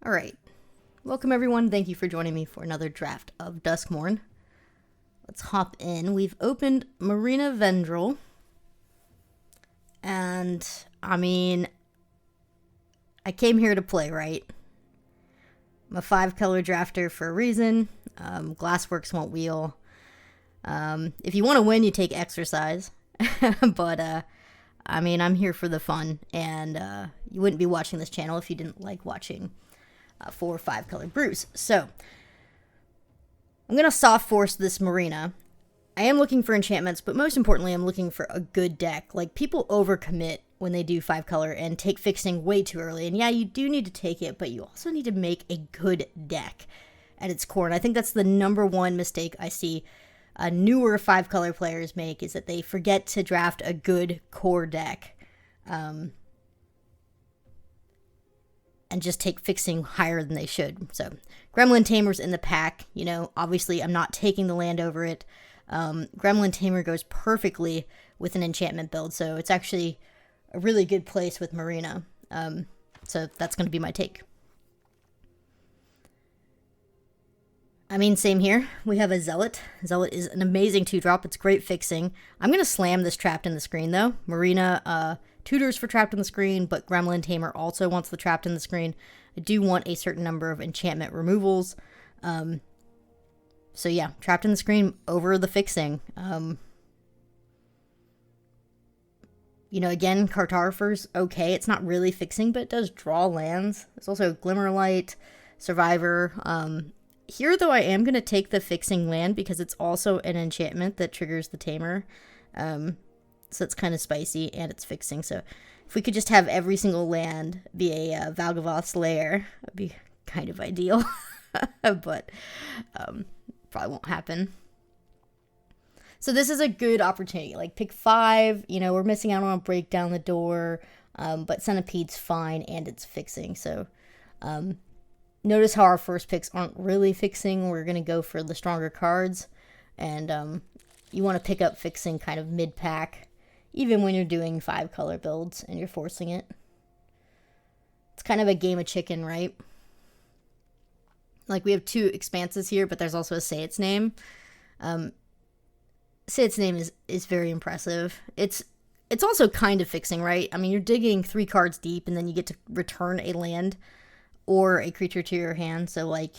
Alright, welcome everyone. Thank you for joining me for another draft of Duskmourn. Let's hop in. We've opened Marina Vendrell. And, I came here to play, right? I'm a 5-color drafter for a reason. Glassworks won't wheel. If you want to win, you take exercise. But, I'm here for the fun. And you wouldn't be watching this channel if you didn't like watching 4 or 5-color brews. So, I'm going to soft force this Marina. I am looking for enchantments, but most importantly, I'm looking for a good deck. Like, people overcommit when they do 5-color and take fixing way too early. And yeah, you do need to take it, but you also need to make a good deck at its core. And I think that's the #1 mistake I see newer 5-color players make, is that they forget to draft a good core deck. And just take fixing higher than they should. So, Gremlin Tamer's in the pack. You know, obviously I'm not taking the land over it. Gremlin Tamer goes perfectly with an enchantment build, so it's actually a really good place with Marina. So that's going to be my take. Same here. We have a Zealot. Zealot is an amazing 2-drop. It's great fixing. I'm going to slam this Trapped in the Screen, though. Marina tutors for Trapped in the Screen, but Gremlin Tamer also wants the Trapped in the Screen. I do want a certain number of enchantment removals. So yeah, Trapped in the Screen over the fixing. Again, Cartographer's okay. It's not really fixing, but it does draw lands. There's also Glimmerlight, Survivor. Here, though, I am going to take the fixing land because it's also an enchantment that triggers the Tamer. So it's kind of spicy, and it's fixing. So if we could just have every single land be a Valgavoth's Lair, that'd be kind of ideal. But probably won't happen. So this is a good opportunity. Like, pick 5. We're missing out on a Break Down the Door, but Centipede's fine, and it's fixing. So notice how our first picks aren't really fixing. We're going to go for the stronger cards. And you want to pick up fixing kind of mid-pack, even when you're doing 5-color builds and you're forcing it. It's kind of a game of chicken, right? Like, we have 2 expanses here, but there's also a Say Its Name. Say Its Name is very impressive. It's also kind of fixing, right? You're digging 3 cards deep, and then you get to return a land or a creature to your hand. So, like,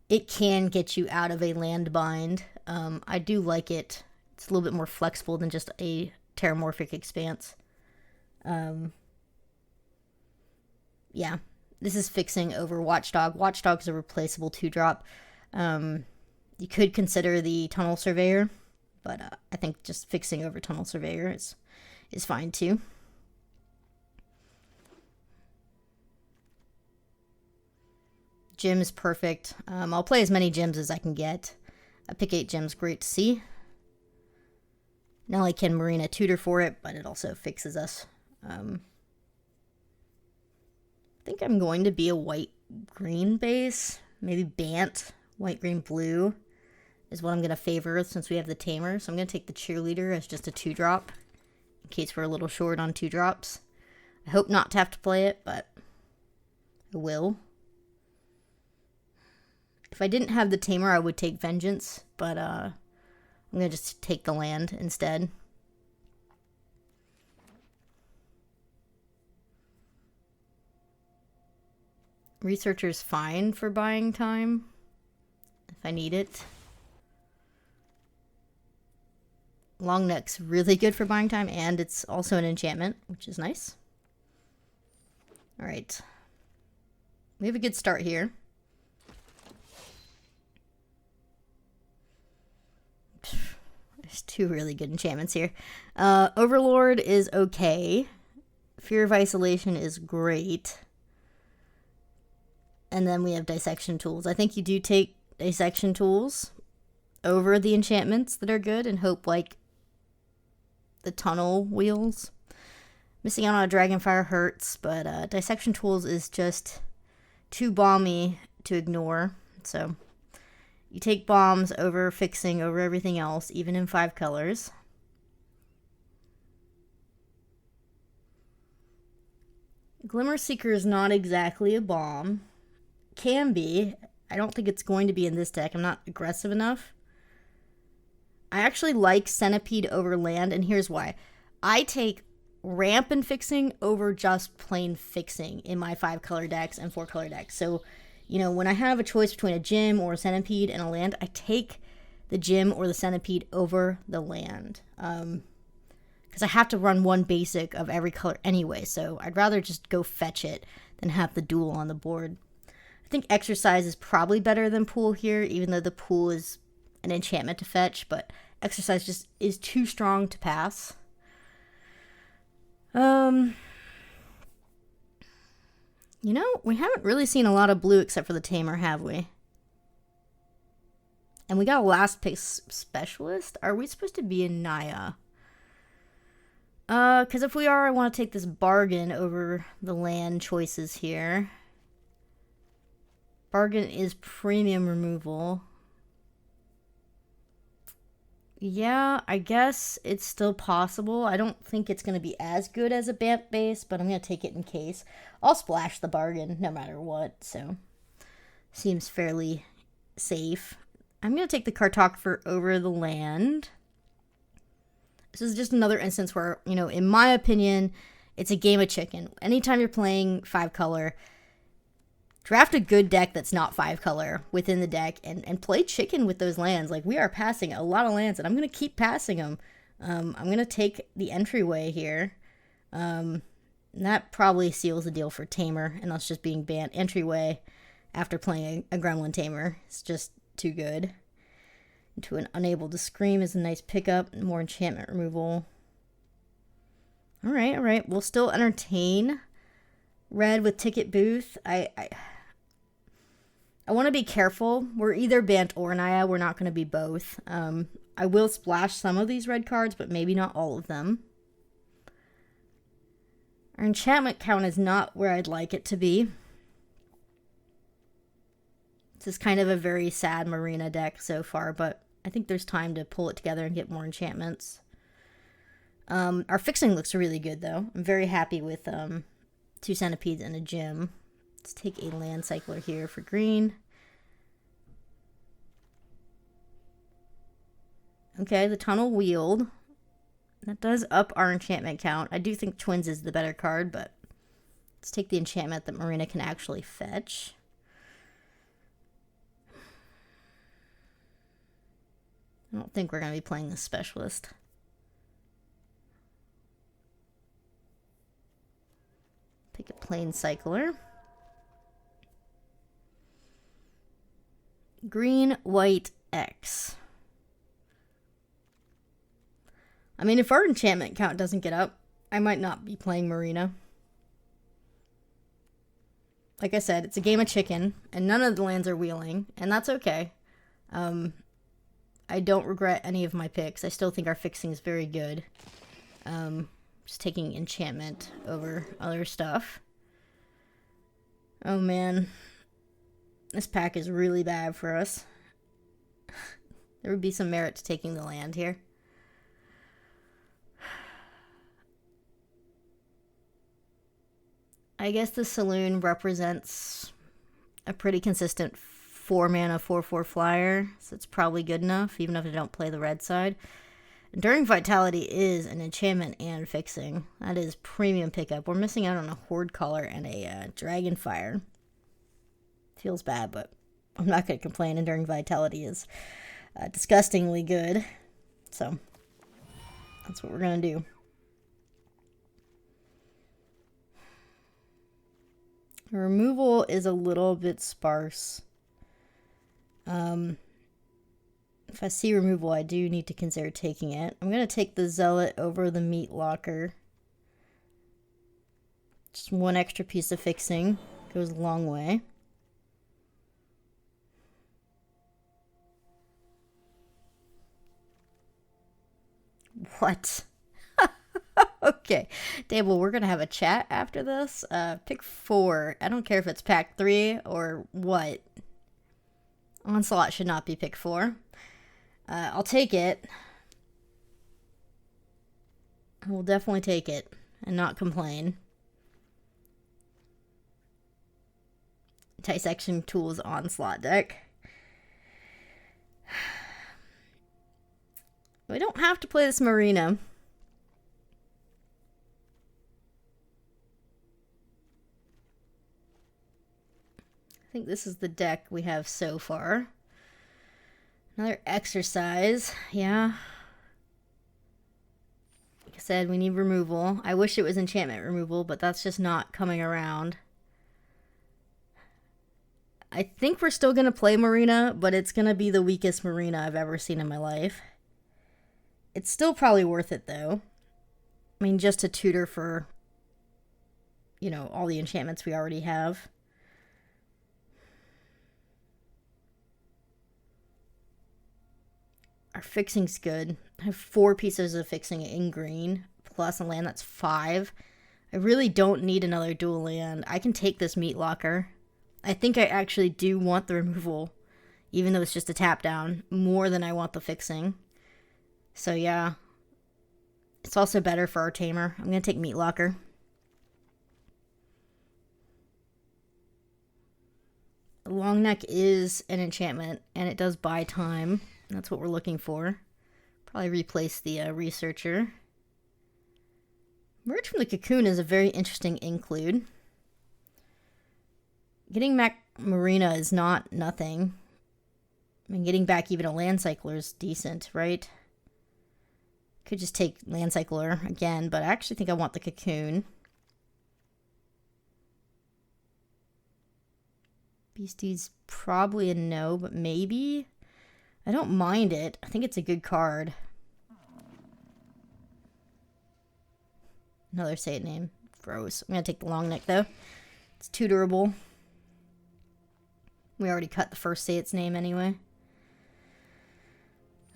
it can get you out of a land bind. I do like it. It's a little bit more flexible than just a Terramorphic Expanse. Yeah, this is fixing over Watchdog. Watchdog is a replaceable 2-drop. You could consider the Tunnel Surveyor, but I think just fixing over Tunnel Surveyor is fine too. Gym is perfect. I'll play as many gems as I can get. A pick 8 gems, great to see. Not only can Marina tutor for it, but it also fixes us. I think I'm going to be a white-green base. Maybe Bant, white-green-blue is what I'm going to favor since we have the Tamer. So I'm going to take the Cheerleader as just a 2-drop in case we're a little short on 2-drops. I hope not to have to play it, but I will. If I didn't have the Tamer, I would take Vengeance, but I'm going to just take the land instead. Researcher's fine for buying time, if I need it. Long Neck's really good for buying time, and it's also an enchantment, which is nice. Alright. We have a good start here. There's 2 really good enchantments here. Overlord is okay. Fear of Isolation is great. And then we have Dissection Tools. I think you do take Dissection Tools over the enchantments that are good and hope, like, the Tunnel wheels. Missing out on a Dragonfire hurts, but Dissection Tools is just too bomby to ignore. So you take bombs over fixing over everything else, even in 5 colors. Glimmer Seeker is not exactly a bomb. can be. I don't think it's going to be in this deck. I'm not aggressive enough. I actually like Centipede over land, and here's why. I take ramp and fixing over just plain fixing in my 5-color decks and 4-color decks. So, you know, when I have a choice between a gym or a Centipede and a land, I take the gym or the Centipede over the land. Because I have to run one basic of every color anyway, so I'd rather just go fetch it than have the duel on the board. I think Exercise is probably better than Pool here, even though the Pool is an enchantment to fetch, but Exercise just is too strong to pass. You know, we haven't really seen a lot of blue except for the Tamer, have we? And we got a last pick specialist. Are we supposed to be in Naya? Because if we are, I want to take this bargain over the land choices here. Bargain is premium removal. Yeah, I guess it's still possible. I don't think it's going to be as good as a Bant base, but I'm going to take it in case. I'll splash the bargain no matter what, so seems fairly safe. I'm going to take the Cartographer over the land. This is just another instance where, you know, in my opinion, it's a game of chicken. Anytime you're playing 5-color, draft a good deck that's not 5-color within the deck and play chicken with those lands. Like, we are passing a lot of lands, and I'm going to keep passing them. I'm going to take the entryway here. And that probably seals the deal for Tamer, and us just being banned. Entryway after playing a Gremlin Tamer. It's just too good. Into an Unable to Scream is a nice pickup. More enchantment removal. Alright. We'll still entertain red with Ticket Booth. I want to be careful. We're either Bant or Naya. We're not going to be both. I will splash some of these red cards, but maybe not all of them. Our enchantment count is not where I'd like it to be. This is kind of a very sad Marina deck so far, but I think there's time to pull it together and get more enchantments. Our fixing looks really good, though. I'm very happy with 2 Centipedes and a gym. Let's take a land cycler here for green. Okay, the Tunnel Wield. That does up our enchantment count. I do think Twins is the better card, but let's take the enchantment that Marina can actually fetch. I don't think we're going to be playing the specialist. Pick a plain cycler. Green, white, X. I mean, if our enchantment count doesn't get up, I might not be playing Marina. Like I said, it's a game of chicken, and none of the lands are wheeling, and that's okay. I don't regret any of my picks. I still think our fixing is very good. Just taking enchantment over other stuff. Oh man. This pack is really bad for us. There would be some merit to taking the land here. I guess the Saloon represents a pretty consistent 4-mana 4/4 flyer, so it's probably good enough, even if I don't play the red side. Enduring Vitality is an enchantment and fixing. That is premium pickup. We're missing out on a Horde Collar and a Dragonfire. Feels bad, but I'm not going to complain. Enduring Vitality is disgustingly good. So, that's what we're going to do. Removal is a little bit sparse. If I see removal, I do need to consider taking it. I'm going to take the Zealot over the Meat Locker. Just one extra piece of fixing. Goes a long way. What? Okay. Dable, we're going to have a chat after this. Pick 4. I don't care if it's pack 3 or what. Onslaught should not be pick 4. I'll take it. I will definitely take it and not complain. Dissection Tools Onslaught deck. We don't have to play this Marina. I think this is the deck we have so far. Another exercise, yeah. Like I said, we need removal. I wish it was enchantment removal, but that's just not coming around. I think we're still going to play Marina, but it's going to be the weakest Marina I've ever seen in my life. It's still probably worth it, though. I mean, just to tutor for, you know, all the enchantments we already have. Our fixing's good. I have 4 pieces of fixing in green, plus a land that's 5. I really don't need another dual land. I can take this Meat Locker. I think I actually do want the removal, even though it's just a tap down, more than I want the fixing. So yeah, it's also better for our tamer. I'm going to take Meat Locker. Long Neck is an enchantment, and it does buy time. That's what we're looking for. Probably replace the Researcher. Merge from the Cocoon is a very interesting include. Getting back Marina is not nothing. I mean, getting back even a Land Cycler is decent, right? Could just take Land Cycler again, but I actually think I want the Cocoon. Beastie's probably a no, but maybe? I don't mind it. I think it's a good card. Another Say It name. Gross. I'm going to take the Long Neck, though. It's tutorable. We already cut the first Say Its name anyway.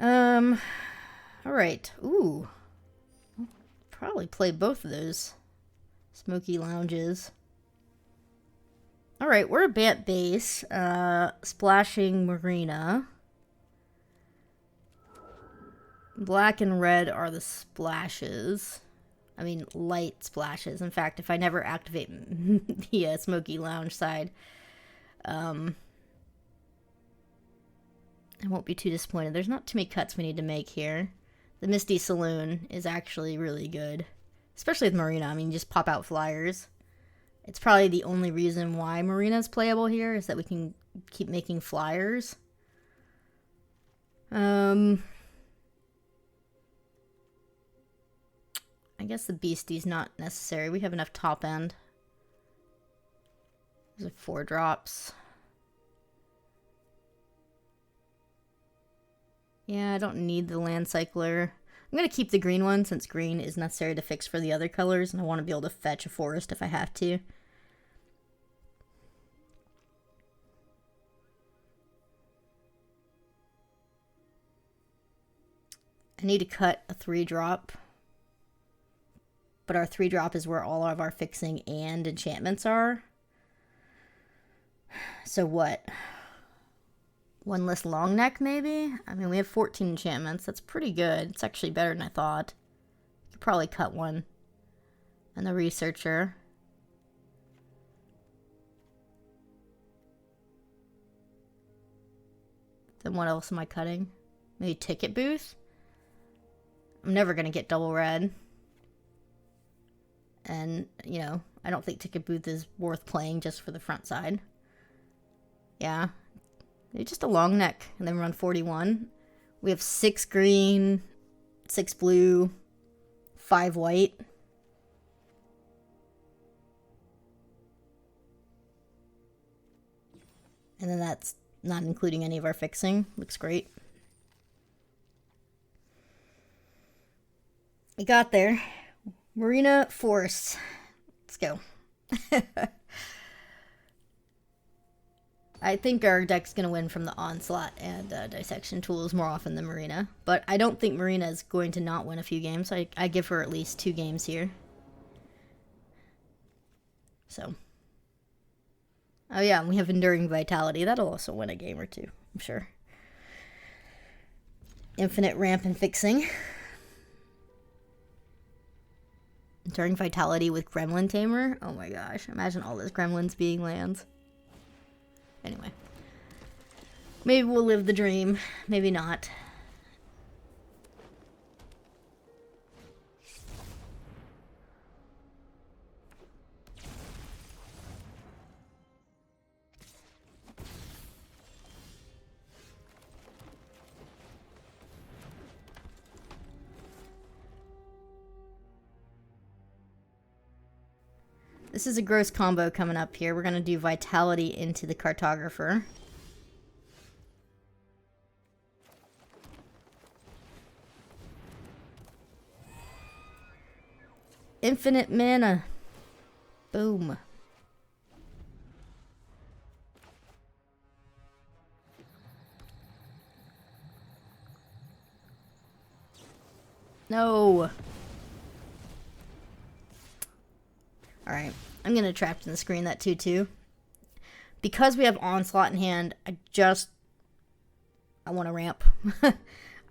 Alright. Ooh. I'll probably play both of those Smoky Lounges. Alright, we're a Bant base. Splashing Marina. Black and red are the splashes. I mean, light splashes. In fact, if I never activate the Smoky Lounge side, I won't be too disappointed. There's not too many cuts we need to make here. The Misty Saloon is actually really good. Especially with Marina. I mean, just pop out flyers. It's probably the only reason why Marina is playable here, is that we can keep making flyers. I guess the Beastie's not necessary. We have enough top end. There's 4 drops. Yeah, I don't need the Land Cycler. I'm going to keep the green one, since green is necessary to fix for the other colors, and I want to be able to fetch a forest if I have to. I need to cut a 3-drop. But our 3-drop is where all of our fixing and enchantments are. So what? 1 less Long Neck, maybe? I mean, we have 14 enchantments. That's pretty good. It's actually better than I thought. Could probably cut one. And the Researcher. Then what else am I cutting? Maybe Ticket Booth? I'm never going to get double red. And, you know, I don't think Ticket Booth is worth playing just for the front side. Yeah. Maybe just a Long Neck and then run 41. We have 6 green, 6 blue, 5 white. And then that's not including any of our fixing. Looks great. We got there. Marina Forest. Let's go. I think our deck's going to win from the Onslaught and Dissection Tools more often than Marina. But I don't think Marina is going to not win a few games. I give her at least 2 games here. So. Oh yeah, and we have Enduring Vitality. That'll also win a game or 2, I'm sure. Infinite Ramp and Fixing. Enduring Vitality with Gremlin Tamer. Oh my gosh, imagine all those gremlins being lands. Anyway. Maybe we'll live the dream. Maybe not. This is a gross combo coming up here. We're going to do Vitality into the Cartographer. Infinite mana. Boom. No. Alright. I'm going to Trapped in the Screen that 2-2. Because we have Onslaught in hand, I want to ramp.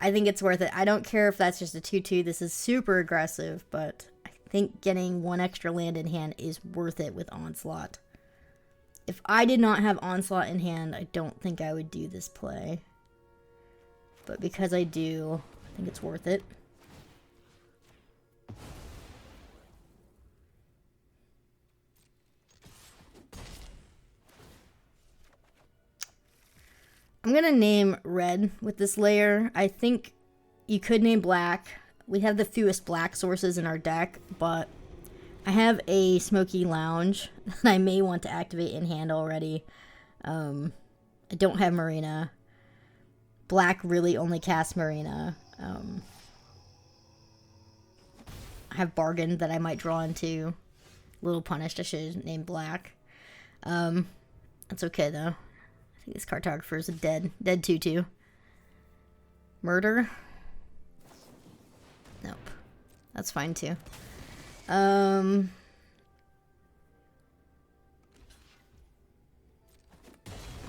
I think it's worth it. I don't care if that's just a 2-2. This is super aggressive, but I think getting one extra land in hand is worth it with Onslaught. If I did not have Onslaught in hand, I don't think I would do this play. But because I do, I think it's worth it. I'm going to name red with this layer. I think you could name black. We have the fewest black sources in our deck, but I have a Smoky Lounge that I may want to activate in hand already. I don't have Marina. Black really only casts Marina. I have Bargain that I might draw into. A little punished. I should have named black. That's okay though. I think this Cartographer is a dead 2-2. Murder? Nope. That's fine too. What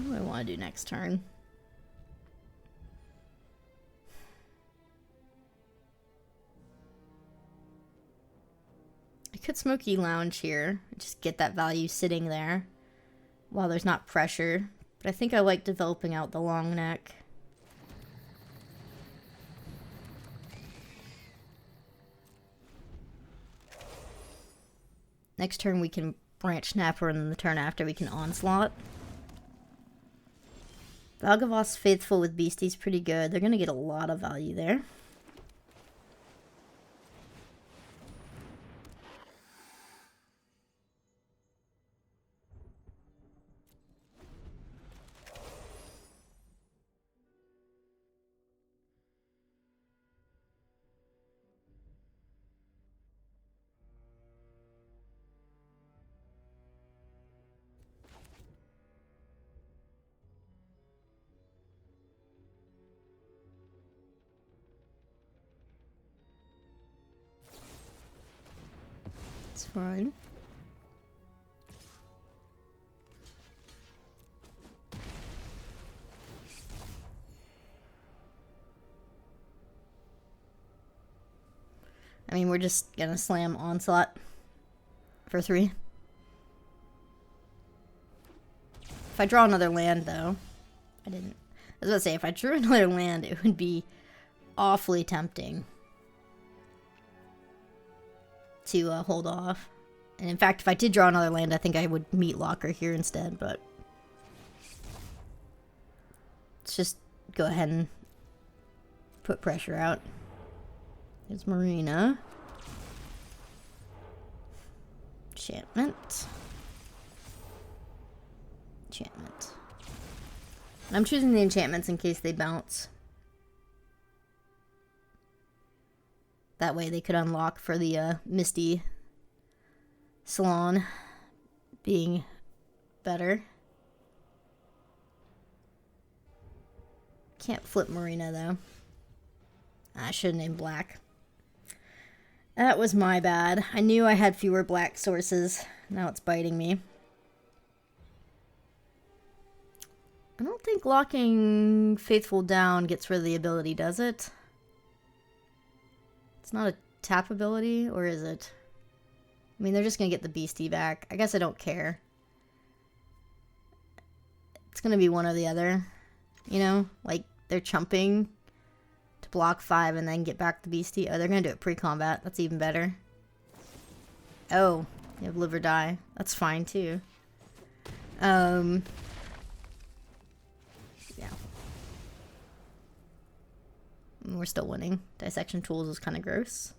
do I want to do next turn? I could Smoky Lounge here. Just get that value sitting there while there's not pressure. But I think I like developing out the long neck. Next turn we can Branch Snapper, and then the turn after we can Onslaught. Valgavoth's Faithful with Beastie's pretty good. They're going to get a lot of value there. It's fine. I mean, we're just gonna slam Onslaught for 3. If I draw another land, though, I didn't. I was about to say, if I drew another land, it would be awfully tempting to hold off. And in fact, if I did draw another land, I think I would Meat Locker here instead, but let's just go ahead and put pressure out. There's Marina. Enchantment. Enchantment. And I'm choosing the enchantments in case they bounce. That way they could unlock for the Misty Salon being better. Can't flip Marina though. I should have named black. That was my bad. I knew I had fewer black sources. Now it's biting me. I don't think locking Faithful down gets rid of the ability, does it? It's not a tap ability, or is it? I mean, they're just going to get the Beastie back. I guess I don't care. It's gonna be one or the other. You know? Like, they're chumping to block 5 and then get back the beastie. Oh, they're gonna do it pre-combat. That's even better. Oh, you have live or die. That's fine, too. Yeah. We're still winning. Dissection tools is kind of gross.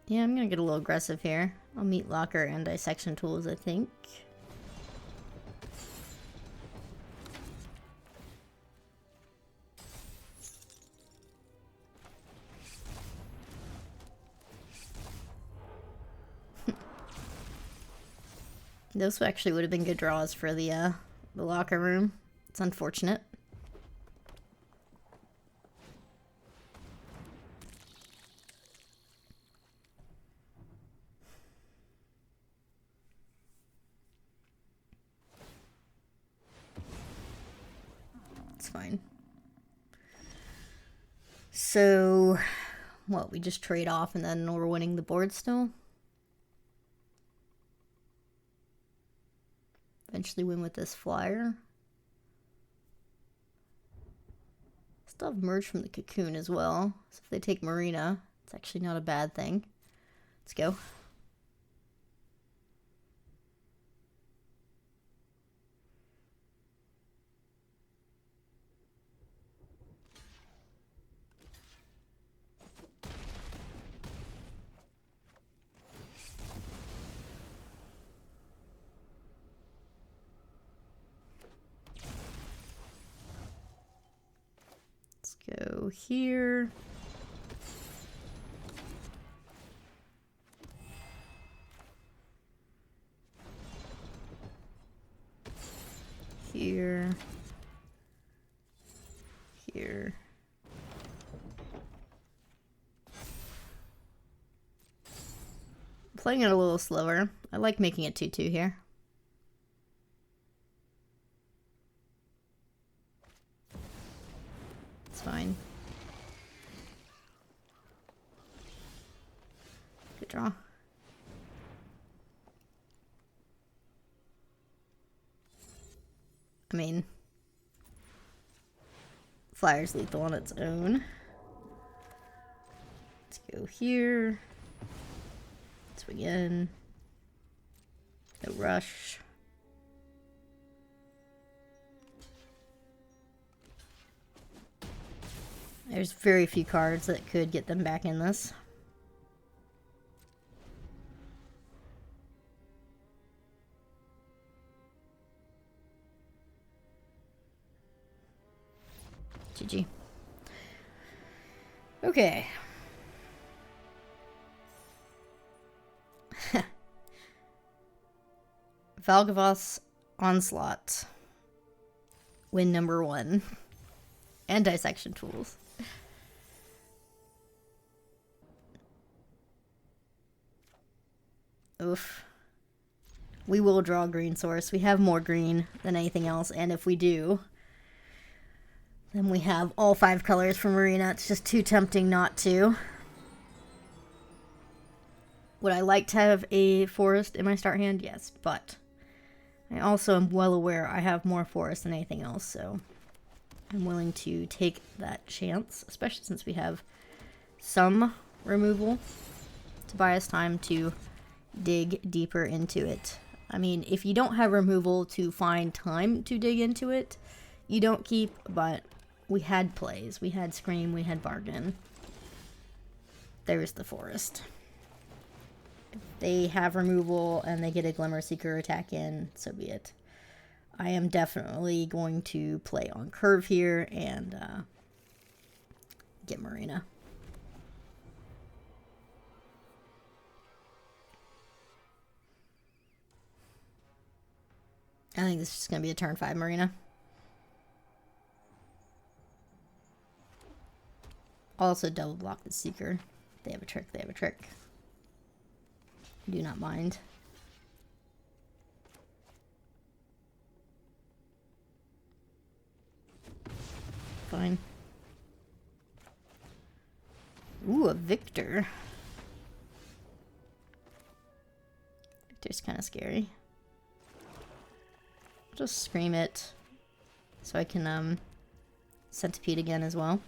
Yeah, I'm gonna get a little aggressive here. I'll meet locker and dissection tools, I think. Those actually would have been good draws for the locker room. It's unfortunate. It's fine. So, what, we just trade off and then we're winning the board still? Eventually win with this flyer. Still have merged from the cocoon as well. So if they take Marina, it's actually not a bad thing. Let's go. Go here. Here. Here. Playing it a little slower. I like making it 2-2 here. It's fine. Good draw. I mean, flyer's lethal on its own. Let's go here. Swing in. No rush. There's very few cards that could get them back in this. GG. Okay. Valgavas Onslaught. Win number 1. And dissection tools. Oof. We will draw green source. We have more green than anything else, and if we do, then we have all 5 colors for Marina. It's just too tempting not to. Would I like to have a forest in my start hand? Yes, but I also am well aware I have more forest than anything else, so I'm willing to take that chance, especially since we have some removal to buy us time to dig deeper into it. I mean, if you don't have removal to find time to dig into it, you don't keep, but we had plays. We had Scream, we had Bargain. There's the forest. If they have removal and they get a Glimmer Seeker attack in, so be it. I am definitely going to play on curve here and get Marina. I think this is just going to be a turn 5 Marina. Also double block the Seeker. They have a trick, they have a trick. Do not mind. Fine. Ooh, a Victor. Victor's kind of scary. I'll just scream it so I can centipede again as well.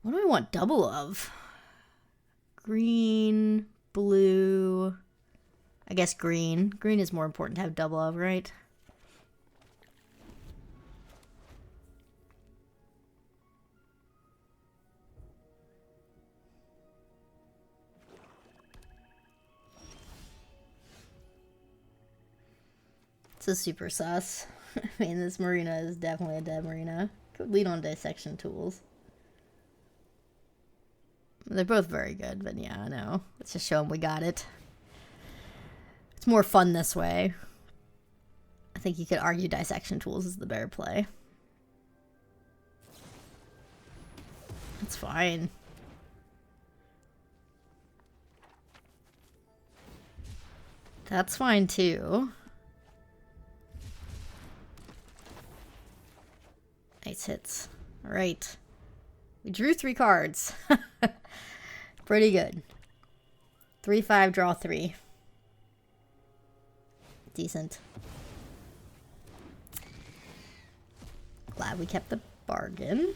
What do I want double of? Green, blue. I guess green. Green is more important to have double of, right? This is super sus. I mean, this Marina is definitely a dead Marina. Could lead on dissection tools. They're both very good, but yeah, I know. Let's just show them we got it. It's more fun this way. I think you could argue dissection tools is the better play. It's fine. That's fine too. Nice hits. All right. We drew 3 cards. Pretty good. 3-5, draw 3. Decent. Glad we kept the bargain.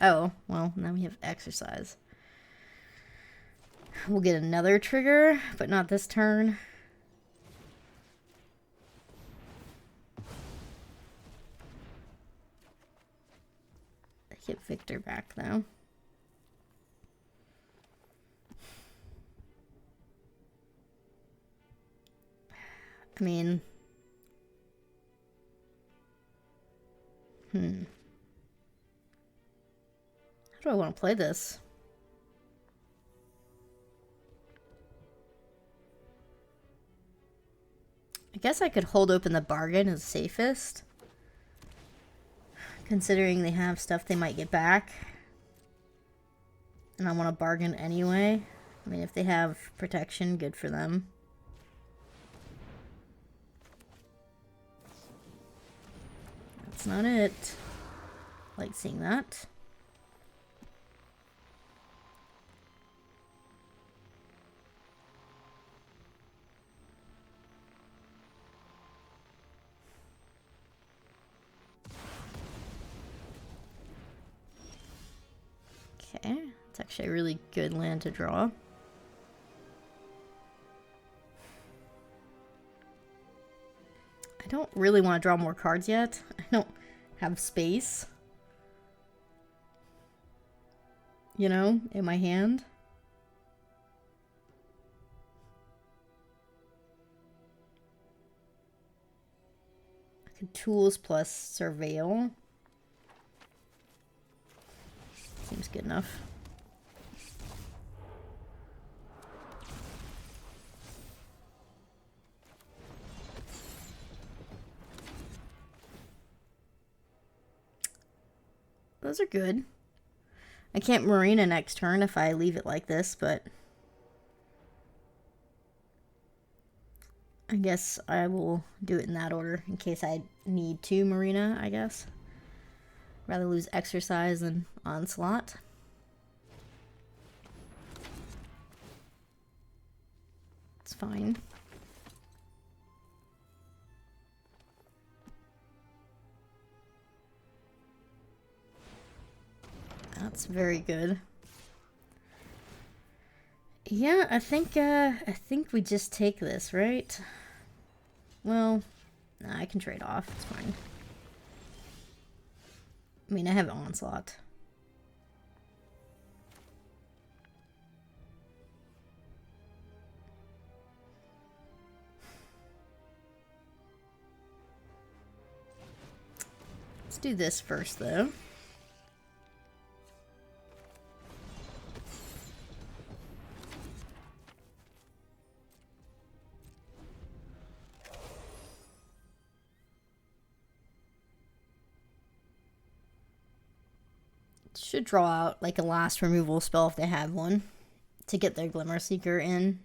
Oh, well, now we have exercise. We'll get another trigger, but not this turn. Get Victor back, though. I mean... How do I want to play this? I guess I could hold open the bargain as safest. Considering they have stuff they might get back. And I want to bargain anyway. I mean, if they have protection, good for them. That's not it. I like seeing that. Okay, it's actually a really good land to draw. I don't really want to draw more cards yet. I don't have space, you know, in my hand. I could tools plus surveil. Seems good enough. Those are good. I can't Marina next turn if I leave it like this, but I guess I will do it in that order in case I need to Marina, I guess. Rather lose exercise than onslaught. It's fine. That's very good. Yeah, I think we just take this, right? Well, nah, I can trade off. It's fine. I mean, I have onslaught. Let's do this first, though. Should draw out like a last removal spell if they have one to get their Glimmer Seeker in.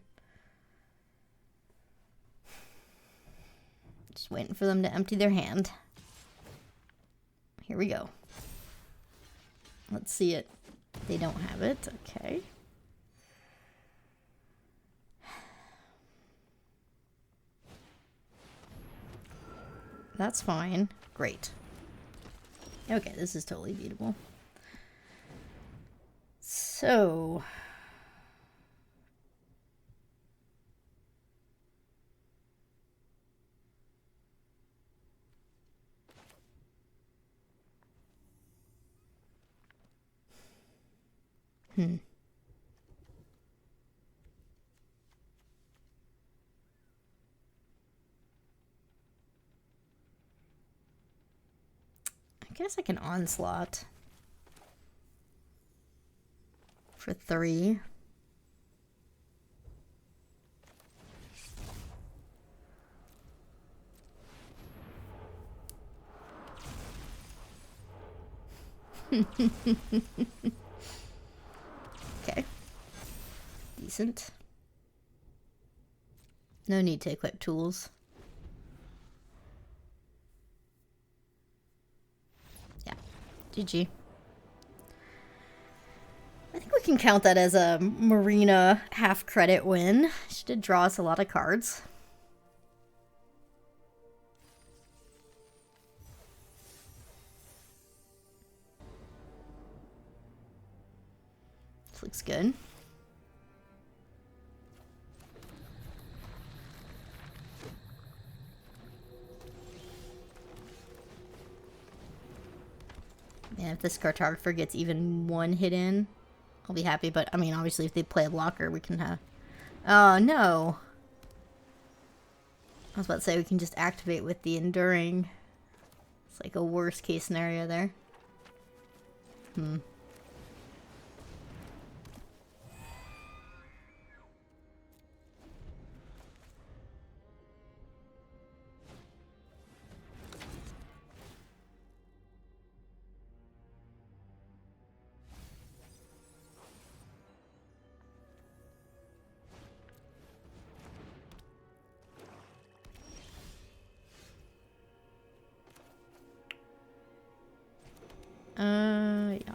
Just waiting for them to empty their hand. Here we go. Let's see it. They don't have it. Okay. That's fine. Great. Okay, this is totally beatable. So... I guess I can onslaught for 3. Okay. Decent. No need to equip tools. Yeah. GG. I think we can count that as a Marina half credit win. She did draw us a lot of cards. This looks good. And if this cartographer gets even 1 hit in, I'll be happy. But, I mean, obviously if they play a blocker, we can have... Oh, no. I was about to say we can just activate with the Enduring. It's like a worst case scenario there. Yeah.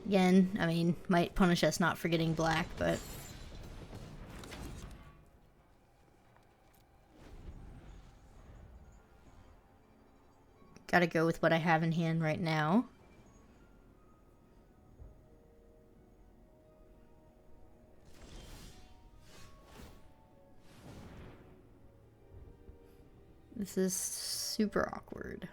Again, I mean, might punish us not for getting black, but... Gotta go with what I have in hand right now. This is super awkward.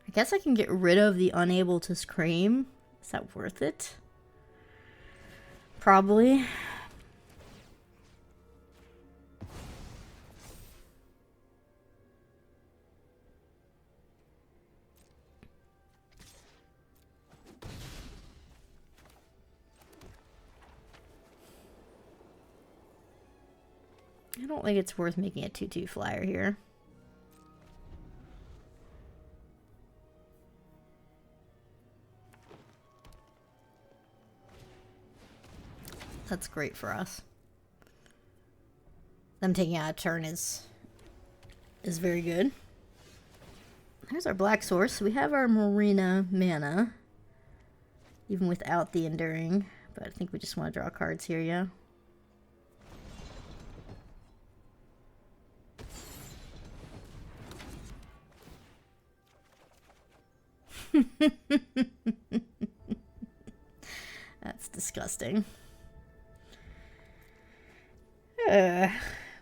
I guess I can get rid of the unable to scream. Is that worth it? Probably. I don't think it's worth making a 2/2 flyer here. That's great for us. Them taking out a turn is very good. Here's our black source. We have our Marina mana, even without the Enduring. But I think we just want to draw cards here, yeah. That's disgusting.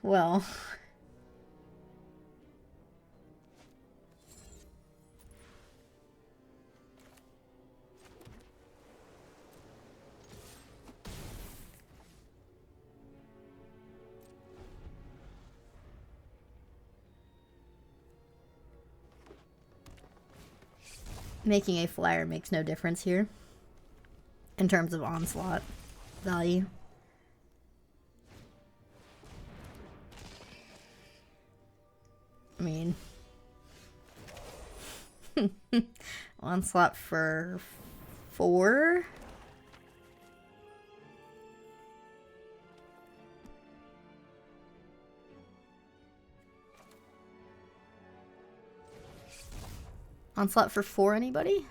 Well. Making a flyer makes no difference here in terms of onslaught value. I mean, onslaught for 4? Onslaught for 4, anybody?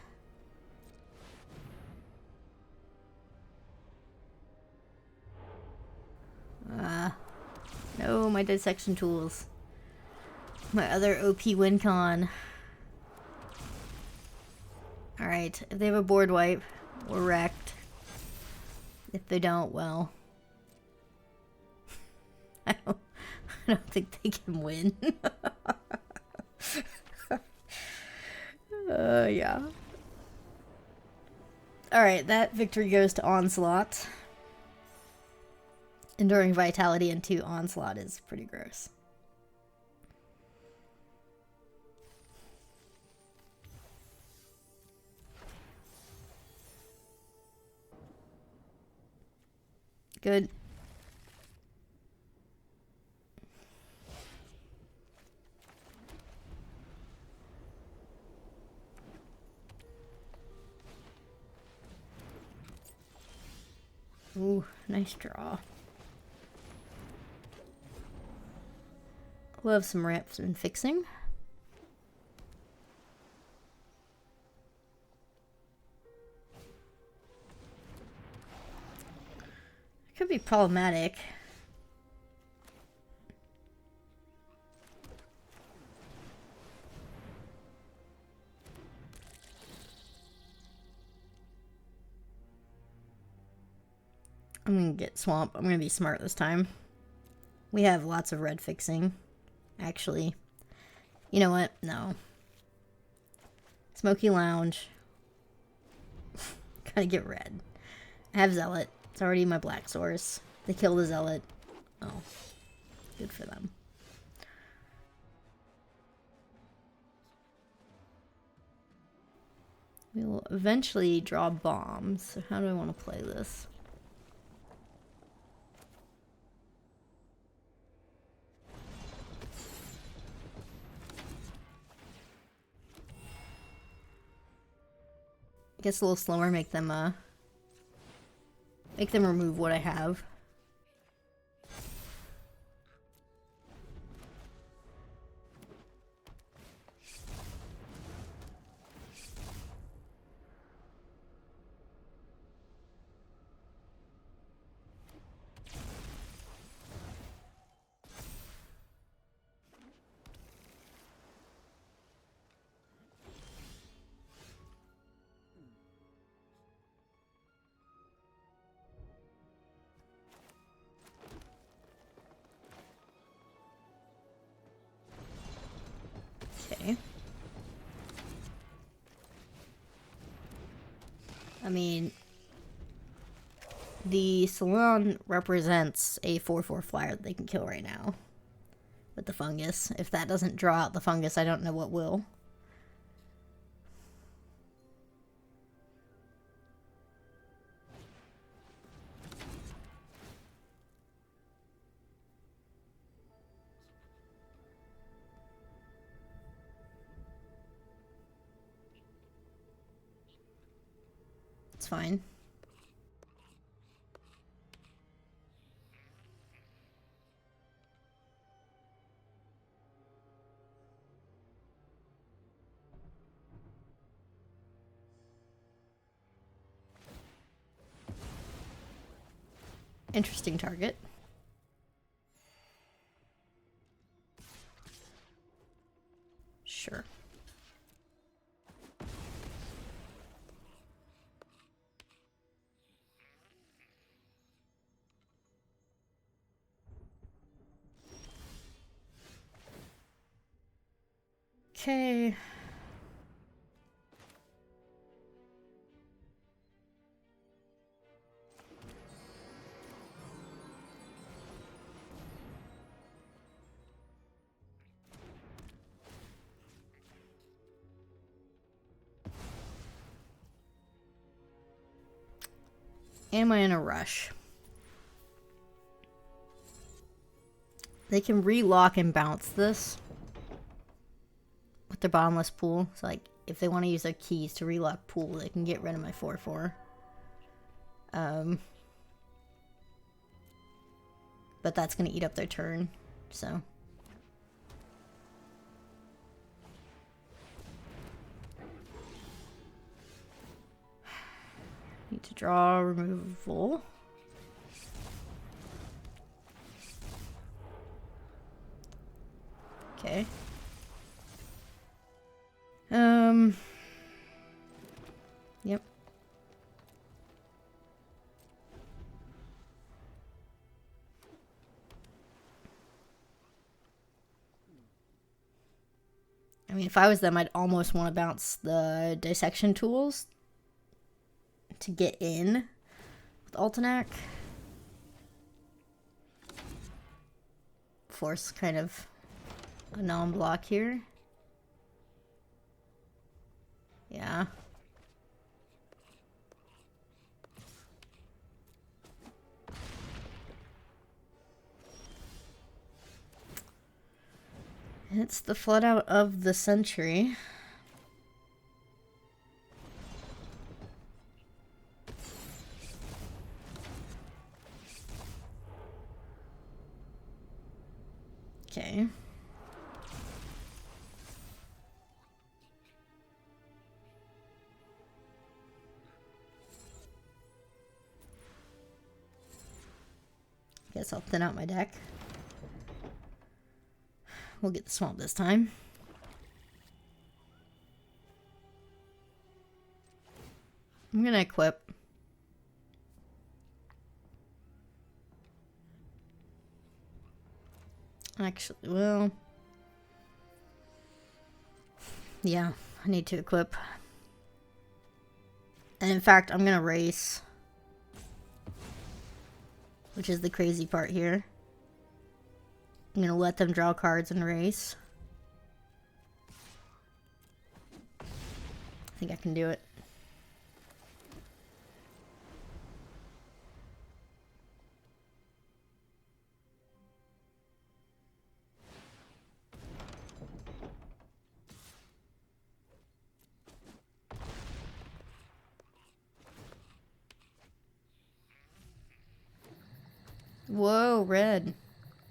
No, my dissection tools. My other OP win con. Alright, if they have a board wipe, we're wrecked. If they don't, well... I don't think they can win. Yeah. Alright, that victory goes to Onslaught. Enduring Vitality into Onslaught is pretty gross. Good. Ooh, nice draw. Love some ramps and fixing. It could be problematic. I'm gonna get Swamp. I'm gonna be smart this time. We have lots of red fixing. Actually, you know what? No. Smoky Lounge. Gotta get red. I have Zealot. It's already my black source. They kill the Zealot. Oh. Good for them. We will eventually draw bombs. So how do I want to play this? I guess a little slower, make them remove what I have. Okay. I mean, the Salon represents a 4/4 flyer that they can kill right now with the fungus. If that doesn't draw out the fungus, I don't know what will. It's fine. Interesting target. Sure. Okay. Am I in a rush? They can relock and bounce this with their bottomless pool. So, like, if they want to use their keys to relock pool, they can get rid of my 4/4. But that's going to eat up their turn, so. to draw removal. Okay. Yep. I mean, if I was them, I'd almost want to bounce the dissection tools to get in with Altenac. Force kind of a non-block here. Yeah. It's the flood out of the century. Okay. Guess I'll thin out my deck. We'll get the swamp this time. I'm gonna equip. Actually, well... yeah, I need to equip. And in fact, I'm gonna race. Which is the crazy part here. I'm gonna let them draw cards and race. I think I can do it. Whoa, red.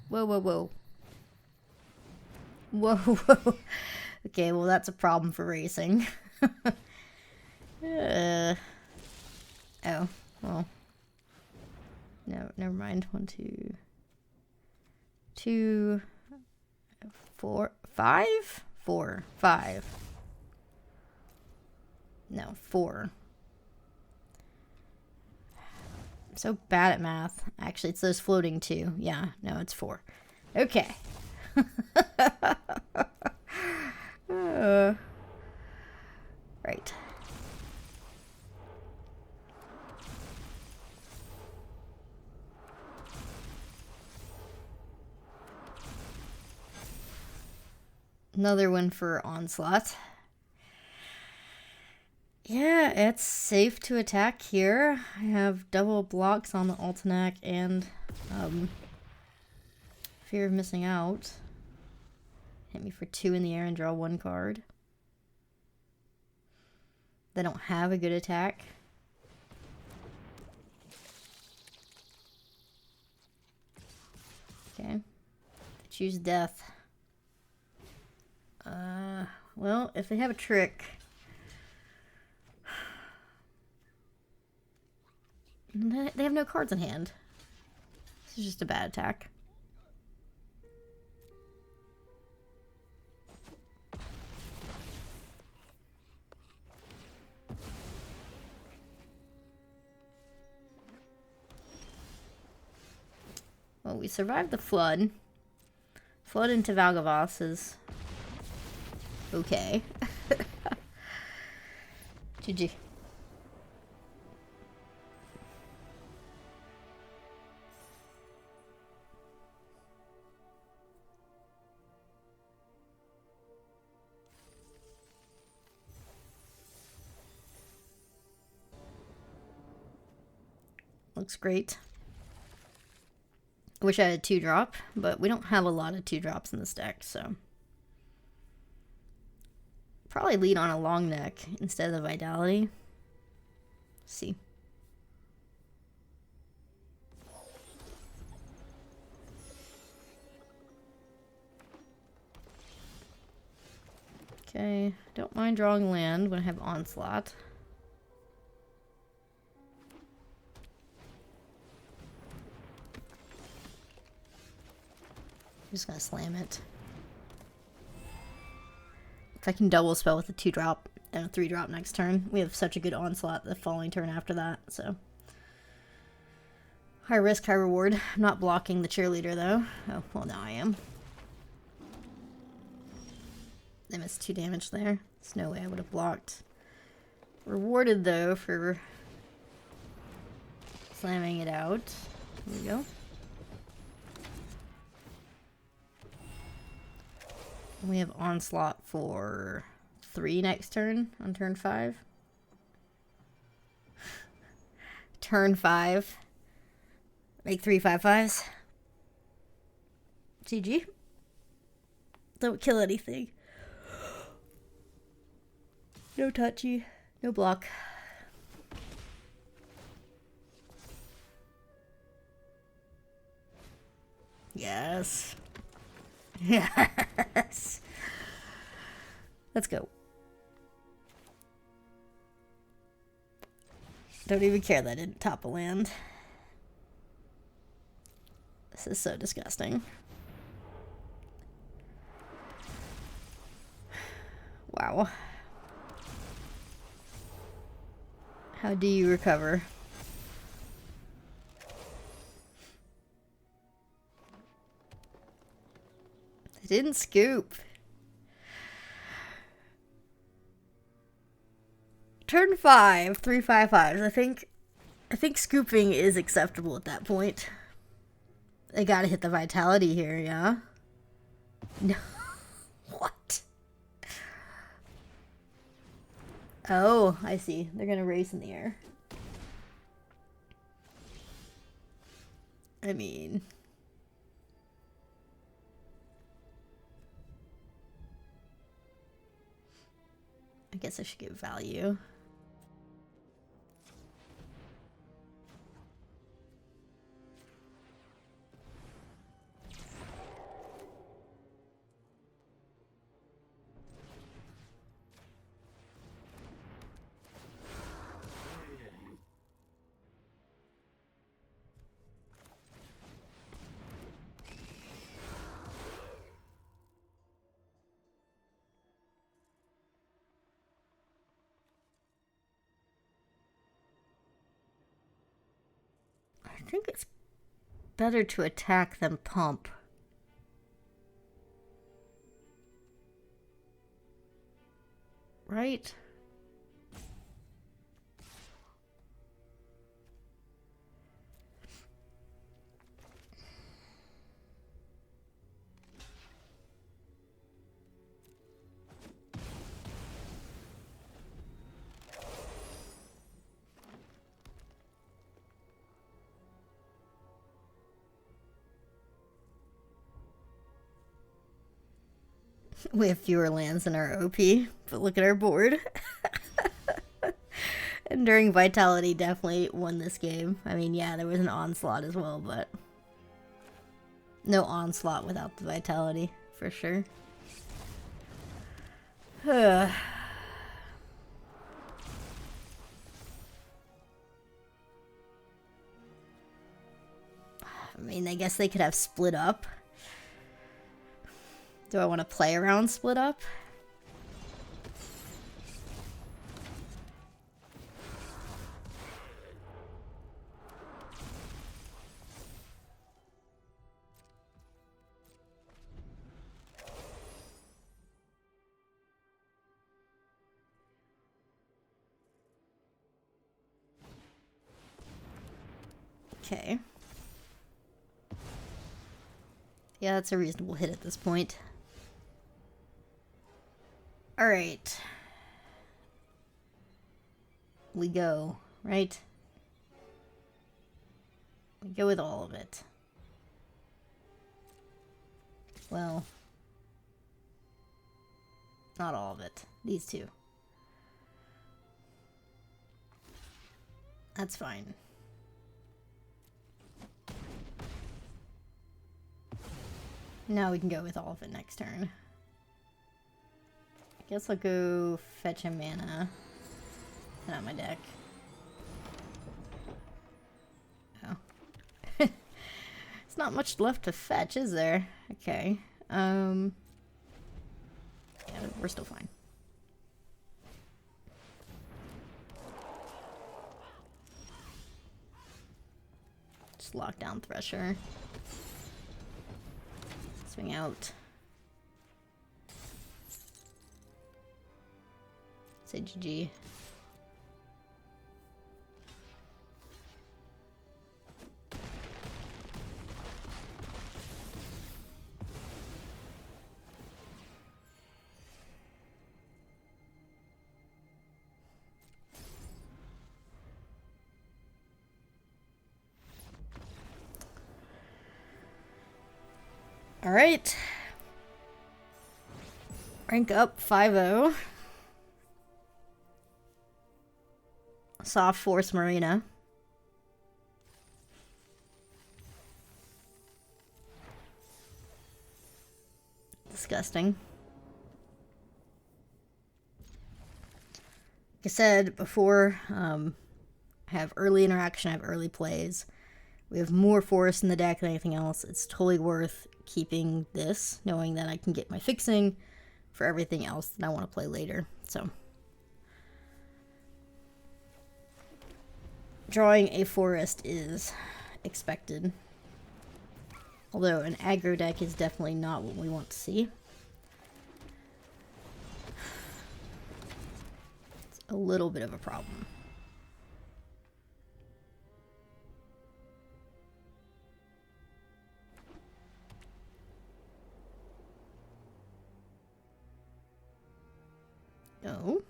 Whoa, whoa, whoa. Whoa, whoa. Okay, well that's a problem for racing. Oh, well. No, never mind. 1, 2, 2, 4, 5? 4, 5. No, 4. I'm so bad at math. Actually, it's those floating 2. Yeah, no, it's 4. Okay. Right. Another one for Onslaught. Yeah, it's safe to attack here. I have double blocks on the Altenac and fear of missing out. Hit me for 2 in the air and draw 1 card. They don't have a good attack. Okay. Choose death. Well, if they have a trick... they have no cards in hand. This is just a bad attack. Well, we survived the flood. Flood into Valgavas is okay. GG. Looks great. I wish I had a 2-drop, but we don't have a lot of 2-drops in this deck, so... probably lead on a long neck instead of Vitality. Let's see. Okay, don't mind drawing land when I have Onslaught. just gonna slam it. If I can double spell with a 2-drop and a 3-drop next turn, we have such a good onslaught the following turn after that, so. High risk, high reward. I'm not blocking the cheerleader though. Oh, well now I am. I missed 2 damage there. There's no way I would have blocked. Rewarded though for slamming it out. There we go. We have onslaught for 3 next turn on turn 5. Turn 5. Make 3 5/5s. GG. Don't kill anything. No touchy. No block. Yes. Yes. Let's go. Don't even care that I didn't top a land. This is so disgusting. Wow. How do you recover? I didn't scoop. Turn 5, 3 5/5s. I think scooping is acceptable at that point. I gotta hit the vitality here, yeah? No. What? Oh, I see. They're gonna race in the air. I mean... I guess I should give value. I think it's better to attack than pump. Right? We have fewer lands than our OP, but look at our board. Enduring Vitality definitely won this game. I mean, yeah, there was an Onslaught as well, but no Onslaught without the Vitality, for sure. I mean, I guess they could have split up. Do I want to play around split up? Okay. Yeah, that's a reasonable hit at this point. Alright. We go, right? We go with all of it. Well, not all of it. These two. That's fine. Now we can go with all of it next turn. I guess I'll go fetch a mana. Not my deck. Oh. It's not much left to fetch, is there? Okay. Yeah, we're still fine. Just lock down Thresher. Swing out. Say GG. All right. Rank up 5-0. Soft Force Marina. Disgusting. Like I said before, I have early interaction, I have early plays. We have more forest in the deck than anything else. It's totally worth keeping this, knowing that I can get my fixing for everything else that I want to play later. So, drawing a forest is expected. Although an aggro deck is definitely not what we want to see. It's a little bit of a problem. Oh.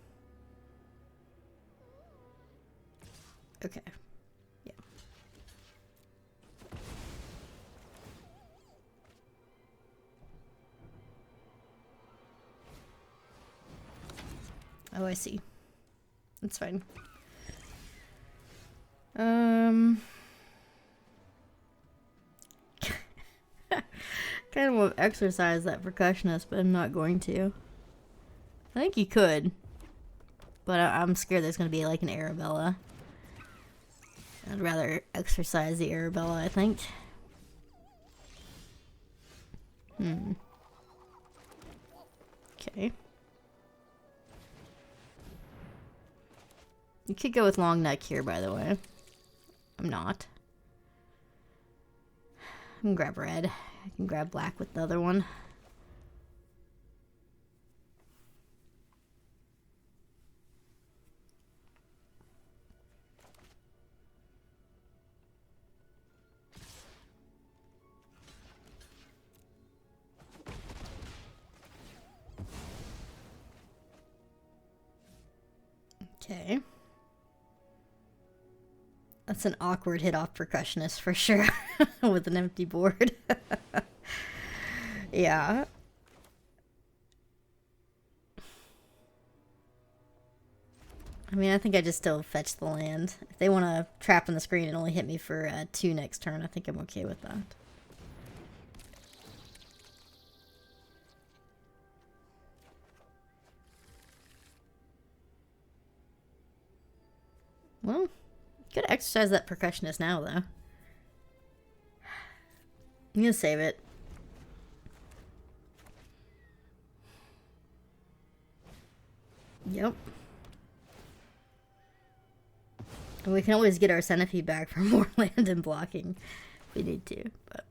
Okay. Yeah. Oh, I see. That's fine. Kind of want to exercise that percussionist, but I'm not going to. I think you could, but I'm scared there's going to be like an Arabella. I'd rather exercise the Arabella, I think. Okay. You could go with long neck here, by the way. I'm not. I can grab red. I can grab black with the other one. Okay. That's an awkward hit off percussionist for sure. With an empty board. Yeah. I mean, I think I just still fetch the land. If they want to trap in the screen and only hit me for 2 next turn, I think I'm okay with that. Well, could exercise that percussionist now, though. I'm gonna save it. Yep. And we can always get our centipede back for more land and blocking if we need to, but...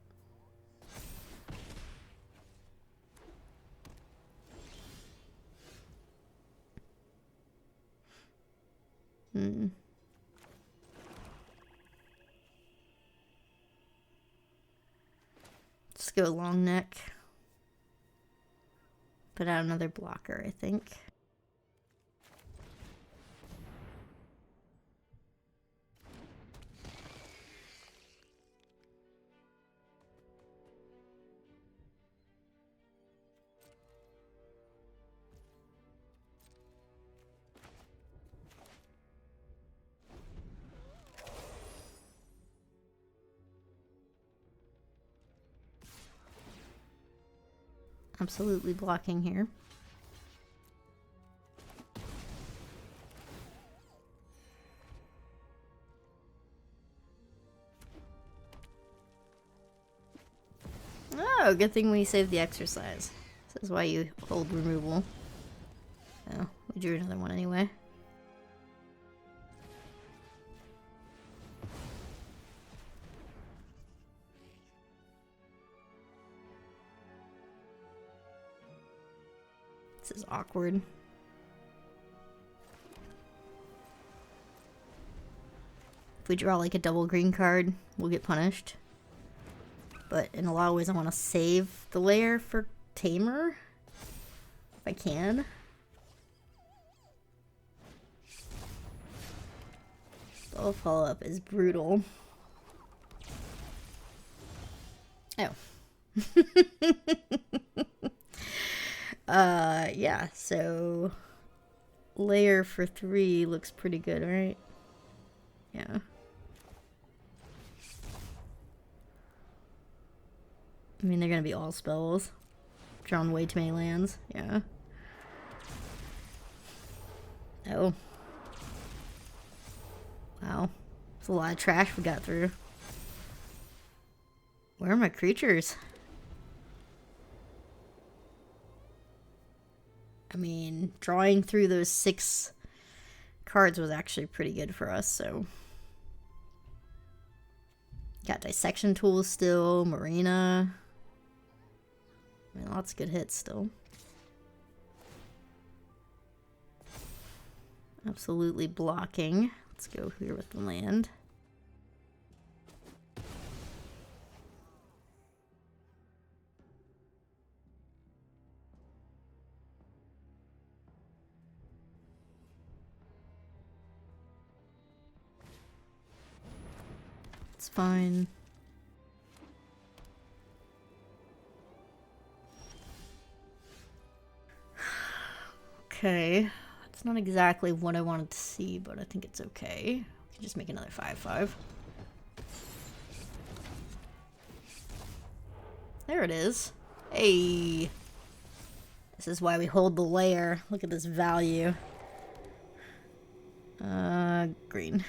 Let's go long neck. Put out another blocker, I think. Absolutely blocking here. Oh, good thing we saved the exercise. This is why you hold removal. Oh, we drew another one anyway. This is awkward. If we draw like a double green card, we'll get punished. But in a lot of ways I want to save the layer for Tamer. If I can. Spell follow-up is brutal. Oh. Yeah, so layer for 3 looks pretty good, right? Yeah. I mean, they're gonna be all spells. Drawn way too many lands, yeah. Oh. Wow. That's a lot of trash we got through. Where are my creatures? I mean, drawing through those 6 cards was actually pretty good for us, so. Got dissection tools still, Marina. I mean, lots of good hits still. Absolutely blocking. Let's go here with the land. It's fine. Okay. It's not exactly what I wanted to see, but I think it's okay. We can just make another 5/5. There it is. Hey. This is why we hold the layer. Look at this value. Green.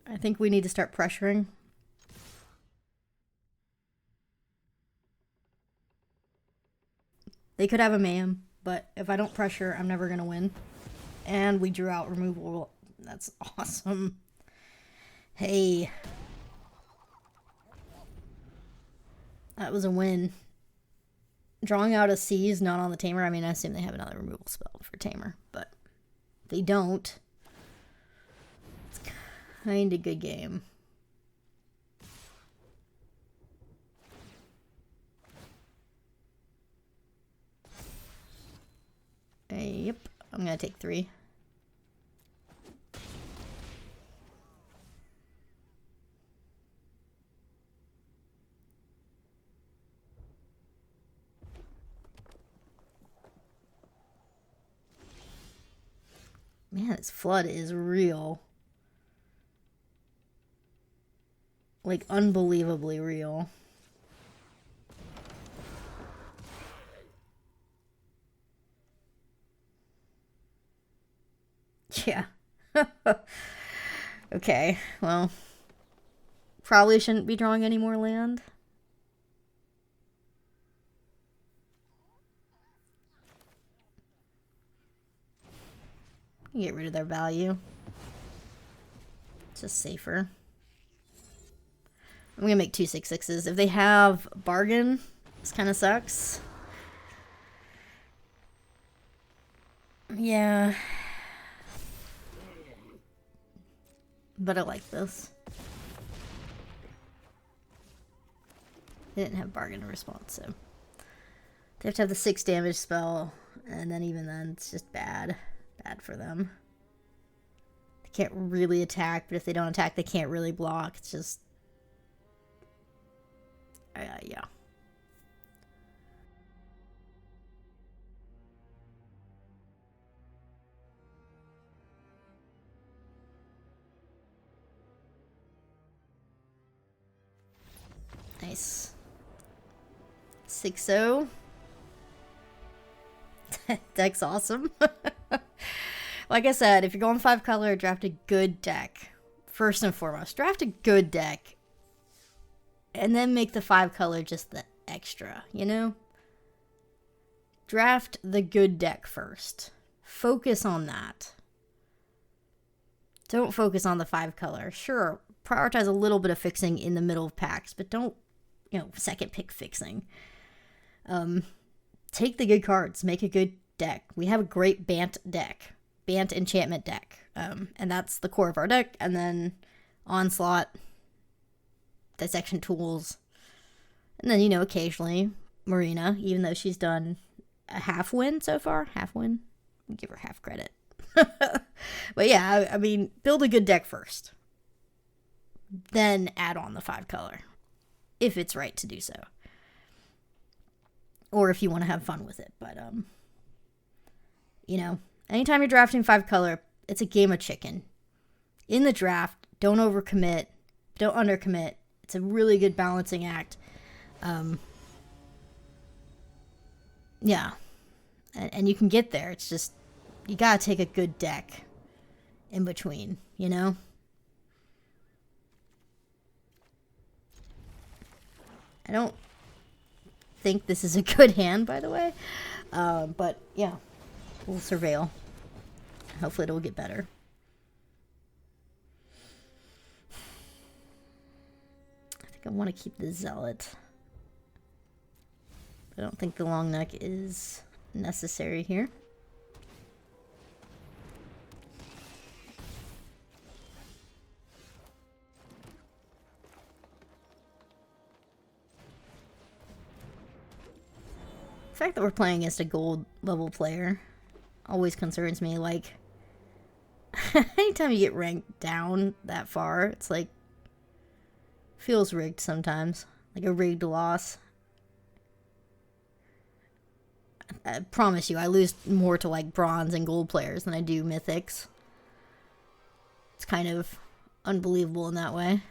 I think we need to start pressuring. They could have a mayhem, but if I don't pressure, I'm never going to win. And we drew out removal. That's awesome. Hey. That was a win. Drawing out a C's not on the Tamer. I mean, I assume they have another removal spell for Tamer, but if they don't. It's kind of good game. Yep, I'm gonna take 3. Man, this flood is real. Like, unbelievably real. Yeah. Okay, well. Probably shouldn't be drawing any more land. Get rid of their value. It's just safer. I'm gonna make 2 6/6s. If they have bargain, this kind of sucks. Yeah. But I like this. They didn't have bargain response, so. They have to have the 6 damage spell, and then even then, it's just bad. Bad for them. They can't really attack, but if they don't attack, they can't really block. It's just... yeah. Nice. 6-0. Deck's awesome. Like I said, if you're going 5 color, draft a good deck. First and foremost, draft a good deck. And then make the 5 color just the extra, you know? Draft the good deck first. Focus on that. Don't focus on the 5 color. Sure, prioritize a little bit of fixing in the middle of packs, but don't, second pick fixing. Take the good cards. Make a good deck. We have a great Bant deck. Bant enchantment deck. And that's the core of our deck. And then Onslaught, Dissection Tools, and then, occasionally Marina, even though she's done a half win so far. Half win? Give her half credit. But yeah, I mean, build a good deck first. Then add on the 5 color. If it's right to do so. Or if you want to have fun with it. But, anytime you're drafting 5 color, it's a game of chicken. In the draft, don't overcommit. Don't undercommit. It's a really good balancing act. Yeah. And you can get there. It's just, you gotta take a good deck in between, I don't think this is a good hand, by the way. But, yeah. We'll surveil. Hopefully it'll get better. I think I want to keep the Zealot. I don't think the long neck is necessary here. The fact that we're playing against a gold level player always concerns me. Like, anytime you get ranked down that far, it's like, feels rigged sometimes. Like a rigged loss. I promise you, I lose more to like bronze and gold players than I do mythics. It's kind of unbelievable in that way.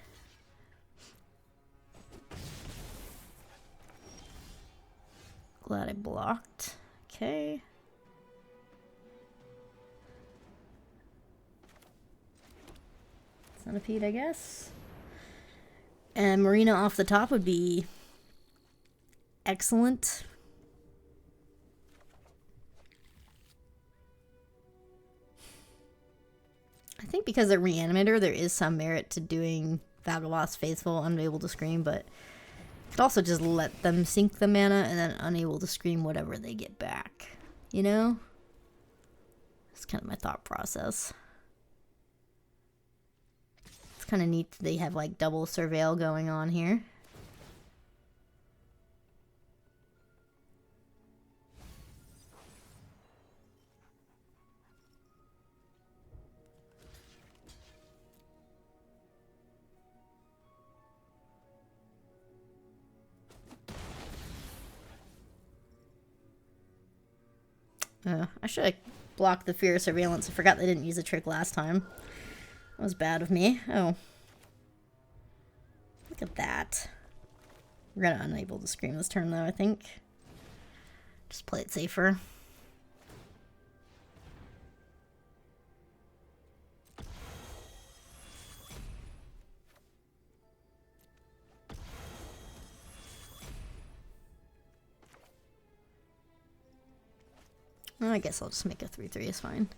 Glad I blocked. Okay. Centipede, I guess. And Marina off the top would be excellent. I think because they're Reanimator, there is some merit to doing Vagabond's Faithful, Unable to Scream, but you could also just let them sink the mana and then Unable to Scream whatever they get back. That's kind of my thought process. It's kind of neat that they have like double surveil going on here. I should have blocked the Fear of Surveillance. I forgot they didn't use a trick last time. That was bad of me. Oh. Look at that. We're gonna Unable to Scream this turn, though, I think. Just play it safer. Well, I guess I'll just make a 3/3 is fine.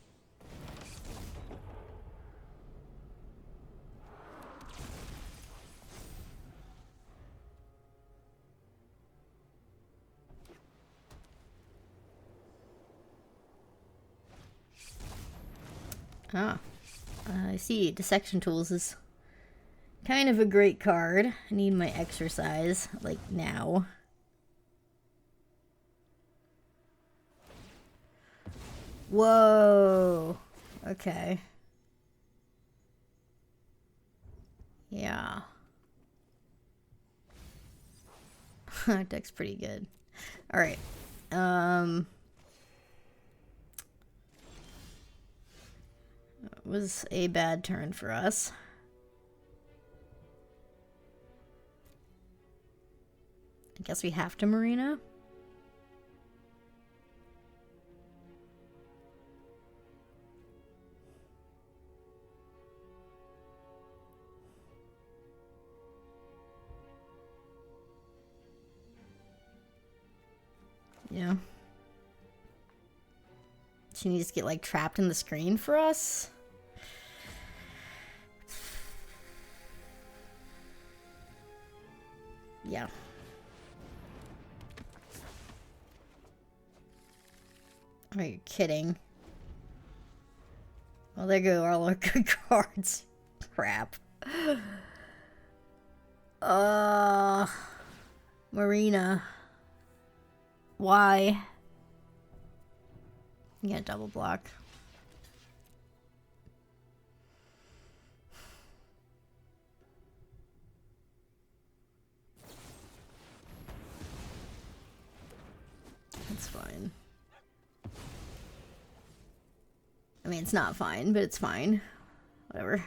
I see. Dissection Tools is kind of a great card. I need my exercise, like, now. Whoa. Okay. Yeah. Deck's pretty good. Alright. It was a bad turn for us. I guess we have to Marina. Yeah. She needs to get, like, trapped in the screen for us. Yeah. Are you kidding? Well, there go all our good cards. Crap. Marina. Why? You got double block. That's fine. I mean, it's not fine, but it's fine. Whatever.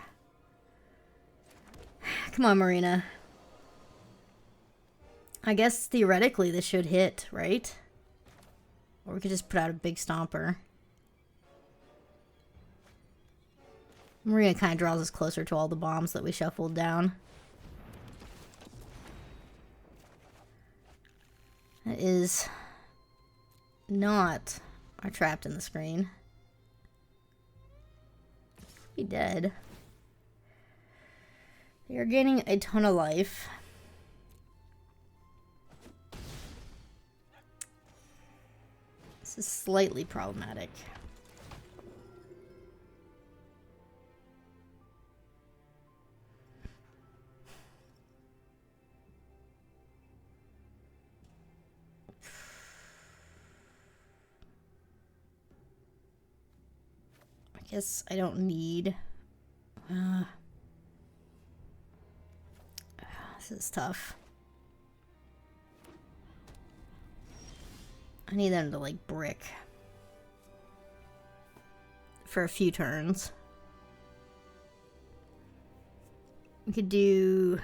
Come on, Marina. I guess theoretically this should hit, right? Or we could just put out a big stomper. Marina kind of draws us closer to all the bombs that we shuffled down. That is not our trapped in the screen. Be dead. You're gaining a ton of life. This is slightly problematic. I guess I don't need... this is tough. I need them to, like, brick for a few turns. We could do...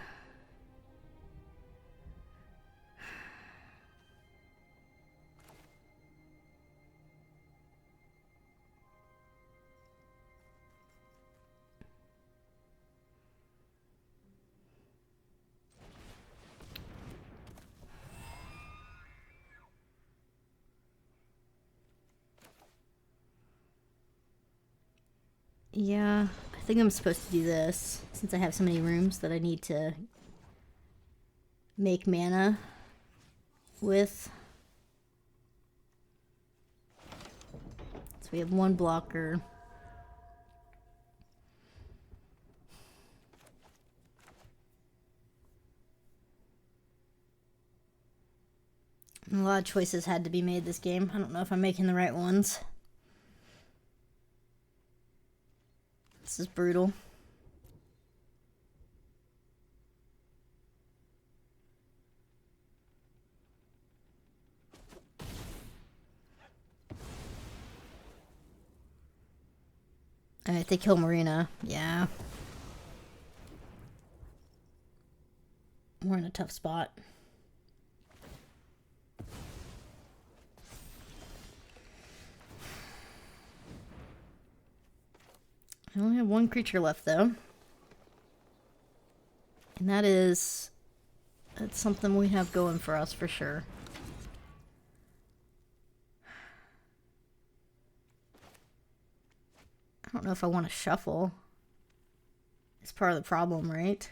Yeah, I think I'm supposed to do this, since I have so many rooms that I need to make mana with. So we have one blocker. And a lot of choices had to be made this game. I don't know if I'm making the right ones. This is brutal. Alright, they kill Marina. Yeah. We're in a tough spot. I only have one creature left, though. And that's something we have going for us, for sure. I don't know if I want to shuffle. It's part of the problem, right?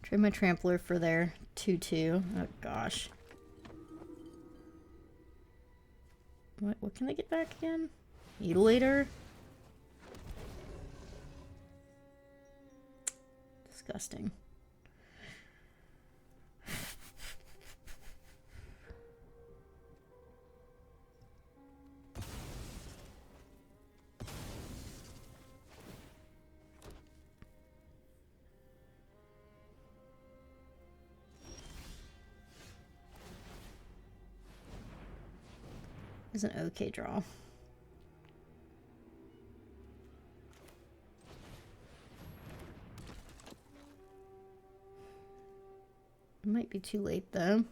Trade my Trampler for their 2/2. Oh gosh. What can they get back again? Mutilator? Disgusting. Is an okay draw. It might be too late though.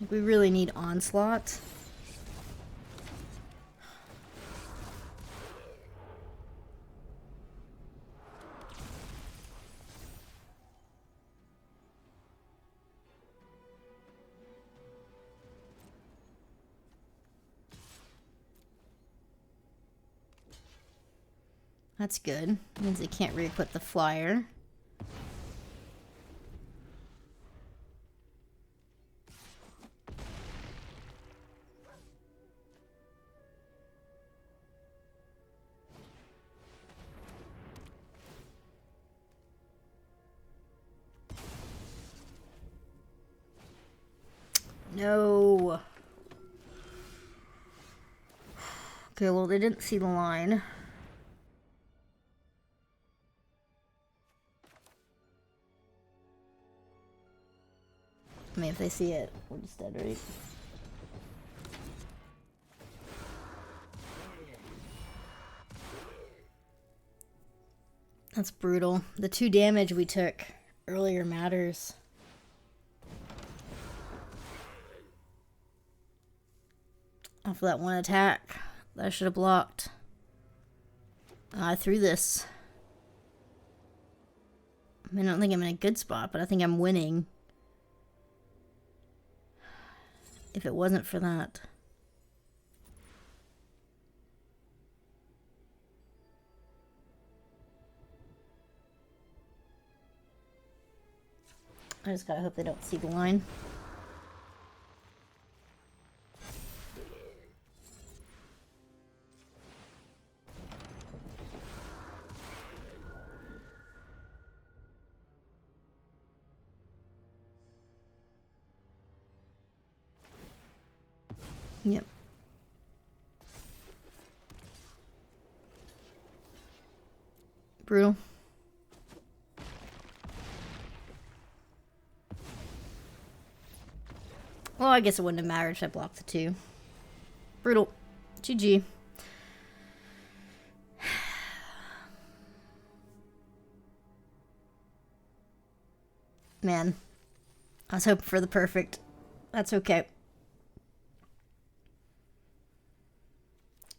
Like we really need Onslaught. That's good. Means they can't re-equip the flyer. No. Okay, well, they didn't see the line. I mean, if they see it, we're just dead, right? That's brutal. The 2 damage we took earlier matters. Off that 1 attack that I should have blocked. I threw this. I mean, I don't think I'm in a good spot, but I think I'm winning. If it wasn't for that. I just gotta hope they don't see the line. Yep. Brutal. Well, I guess it wouldn't have mattered if I blocked the 2. Brutal. GG. Man, I was hoping for the perfect. That's okay.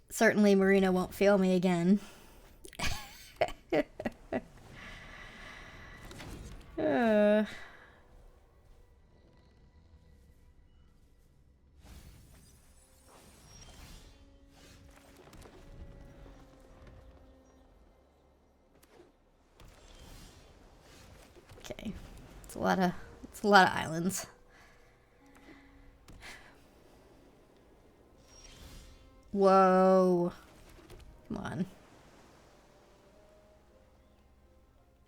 Certainly Marina won't fail me again. Okay. It's a lot of islands. Whoa. Come on.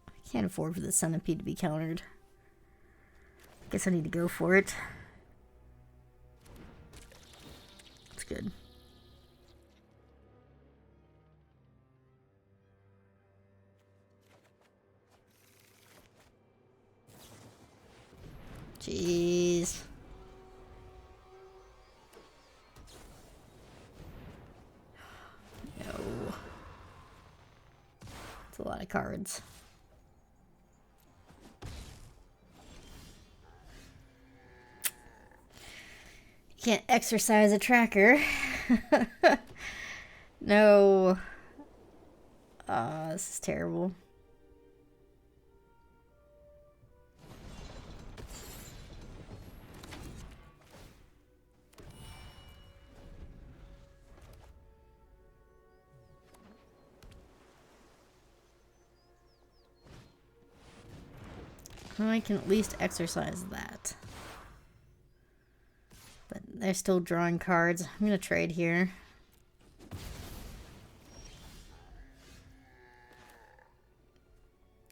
I can't afford for the centipede to be countered. Guess I need to go for it. It's good. Jeez. No. It's a lot of cards. You can't exercise a tracker. No. This is terrible. I can at least exercise that. But they're still drawing cards. I'm gonna trade here.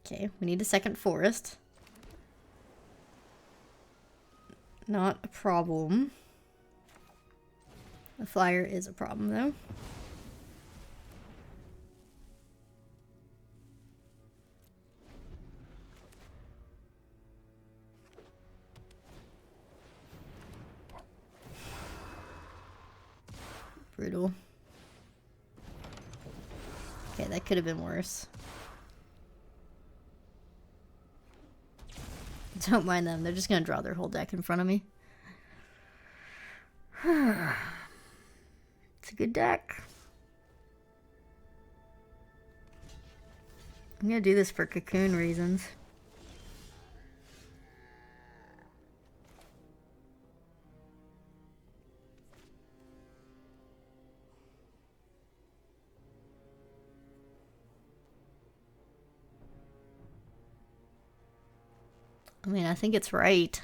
Okay, we need a second forest. Not a problem. The flyer is a problem, though. Brutal. Okay, that could have been worse. Don't mind them. They're just going to draw their whole deck in front of me. It's a good deck. I'm going to do this for cocoon reasons. I mean, I think it's right.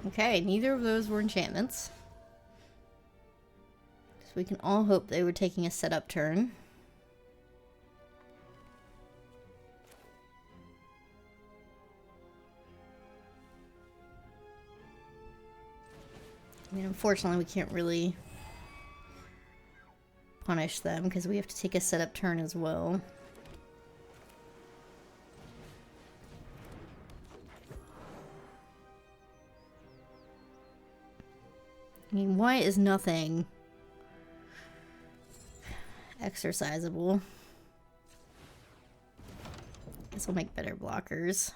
Okay, neither of those were enchantments. So we can all hope they were taking a setup turn. I mean, unfortunately, we can't really punish them because we have to take a setup turn as well. I mean, why is nothing exercisable? Guess we'll make better blockers.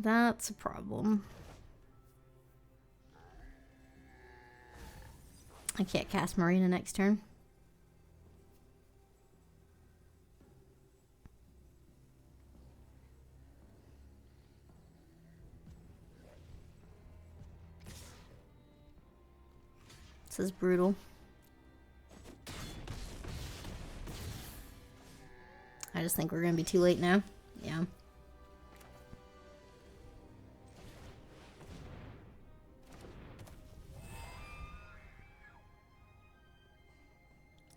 That's a problem. I can't cast Marina next turn. This is brutal. I just think we're gonna be too late now. Yeah.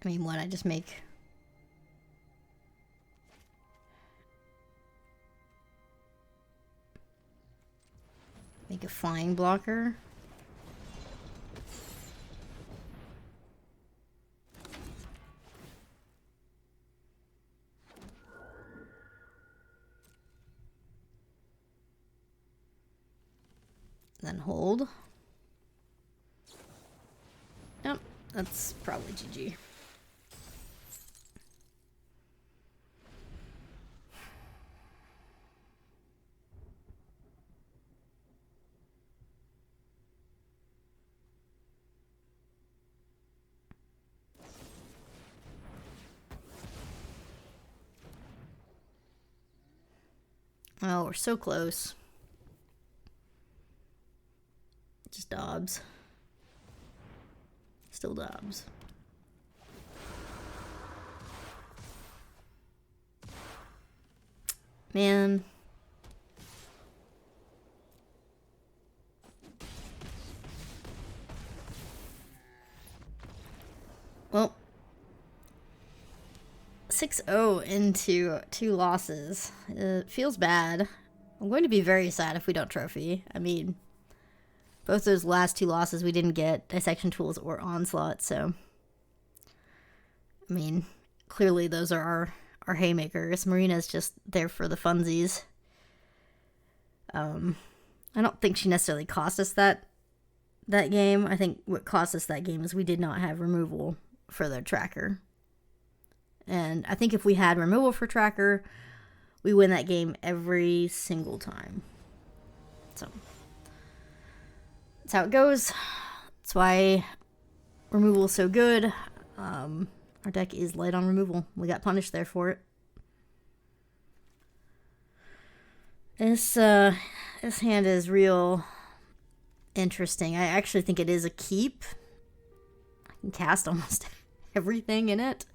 I mean, what? I just make a flying blocker. Then hold. Yep, that's probably GG. Oh, we're so close. Just Dobbs. Still Dobbs. Man. Well. 6-0 into 2 losses. It feels bad. I'm going to be very sad if we don't trophy. I mean, both those last 2 losses we didn't get Dissection Tools or Onslaught, so... I mean, clearly those are our haymakers. Marina's just there for the funsies. I don't think she necessarily cost us that game. I think what cost us that game is we did not have removal for their tracker. And I think if we had removal for tracker, we win that game every single time. So that's how it goes. That's why removal is so good. Our deck is light on removal. We got punished there for it. This hand is real interesting. I actually think it is a keep. I can cast almost everything in it.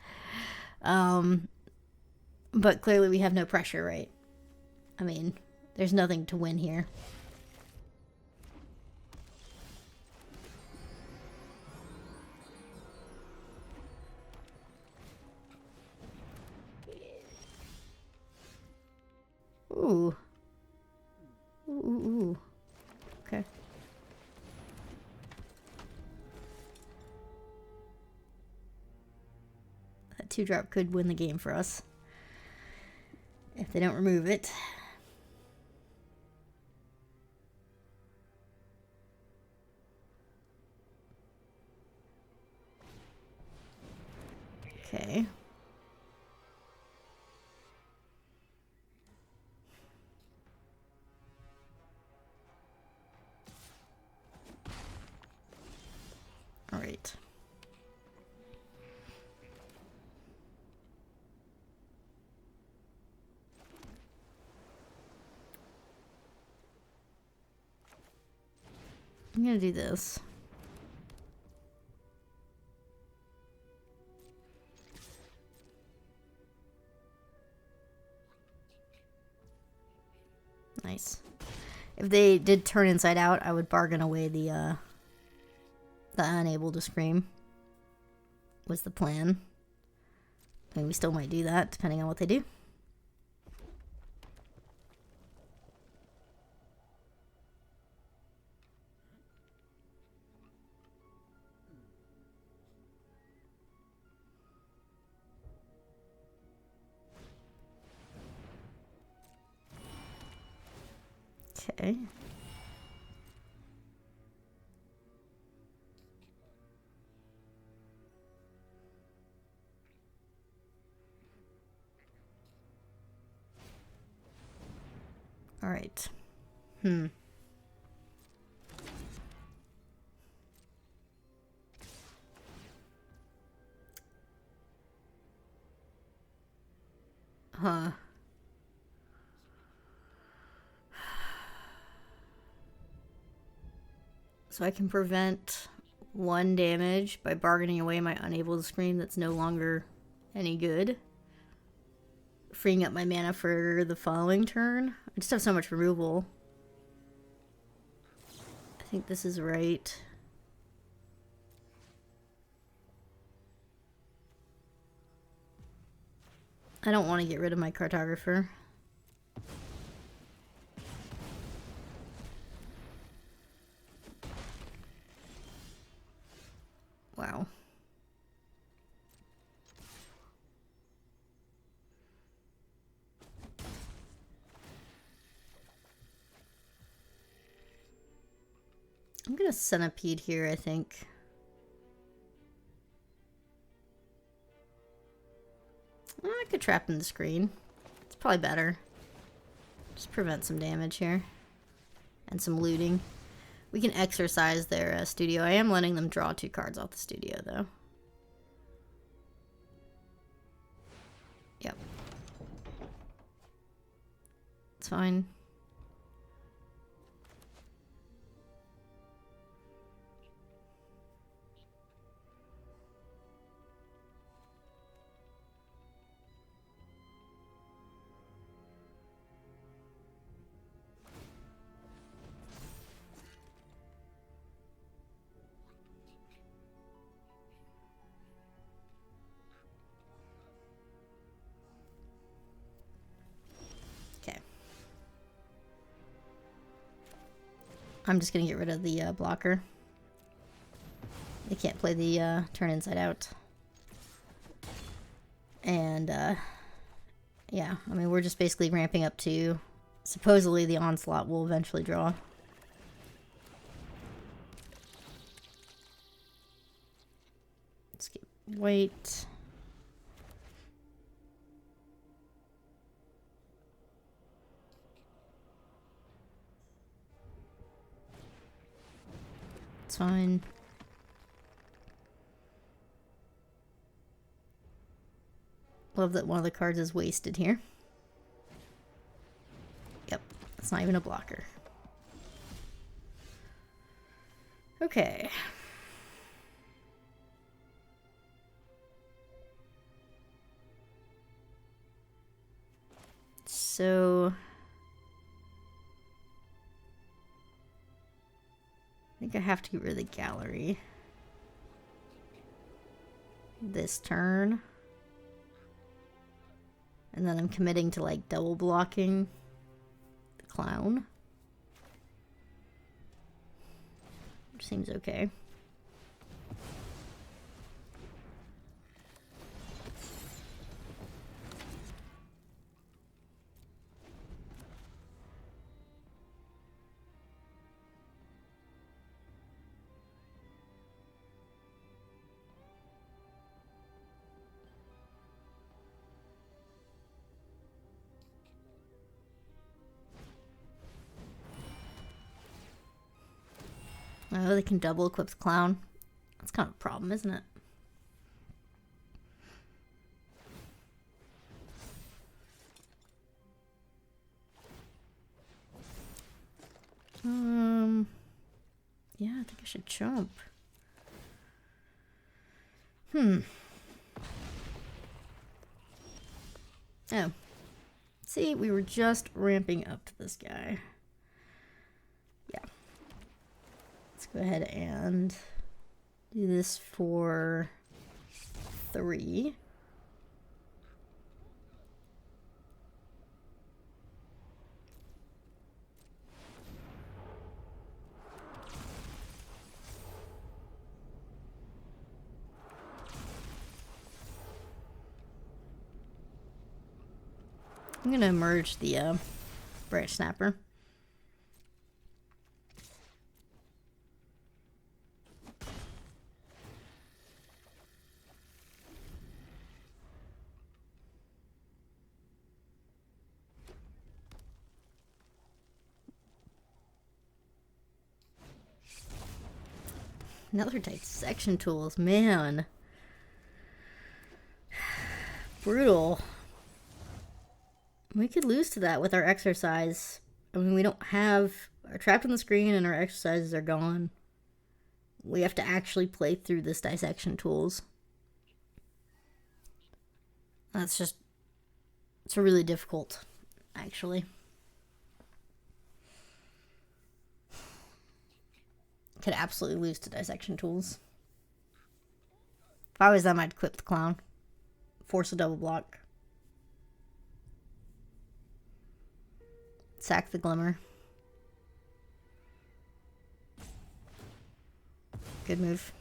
But clearly we have no pressure, right? I mean, there's nothing to win here. Ooh. Ooh. Okay. That 2-drop could win the game for us if they don't remove it. Okay. All right. I'm gonna do this. Nice. If they did turn inside out, I would bargain away the unable to scream. Was the plan. I mean, we still might do that, depending on what they do. Okay. All right. Huh. So I can prevent 1 damage by bargaining away my unable to scream that's no longer any good. Freeing up my mana for the following turn. I just have so much removal. I think this is right. I don't want to get rid of my cartographer. Wow. I'm gonna centipede here, I think. I could trap in the screen. It's probably better. Just prevent some damage here. And some looting. We can exercise their studio. I am letting them draw 2 cards off the studio, though. Yep. It's fine. I'm just gonna get rid of the blocker. They can't play the turn inside out. And yeah, I mean, we're just basically ramping up to supposedly the onslaught will eventually draw. Let's get white. It's fine. Love that one of the cards is wasted here. Yep, it's not even a blocker. Okay. So I think I have to get rid of the gallery this turn. And then I'm committing to like double blocking the clown. Which seems okay. Oh, they can double equip the clown. That's kind of a problem, isn't it? Yeah, I think I should jump. Oh. See, we were just ramping up to this guy. Yeah. Let's go ahead and do this for 3. I'm gonna merge the branch snapper. Another dissection tools, man. Brutal. We could lose to that with our exercise. I mean, we don't have... We're trapped on the screen and our exercises are gone. We have to actually play through this dissection tools. That's just... It's really difficult, actually. Could absolutely lose to dissection tools. If I was them, I'd equip the clown. Force a double block. Sack the glimmer. Good move.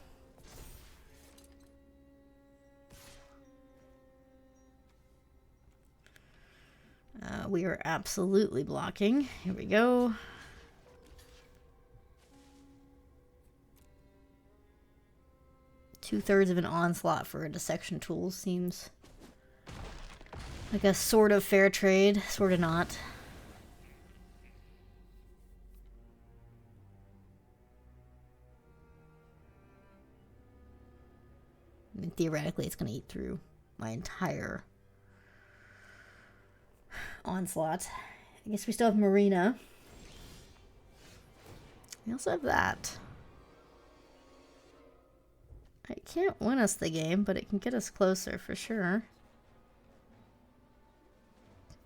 We are absolutely blocking. Here we go. Two-thirds of an onslaught for a dissection tool seems like a sort of fair trade, sort of not. I mean, theoretically, it's going to eat through my entire onslaught. I guess we still have Marina. We also have that. It can't win us the game, but it can get us closer for sure.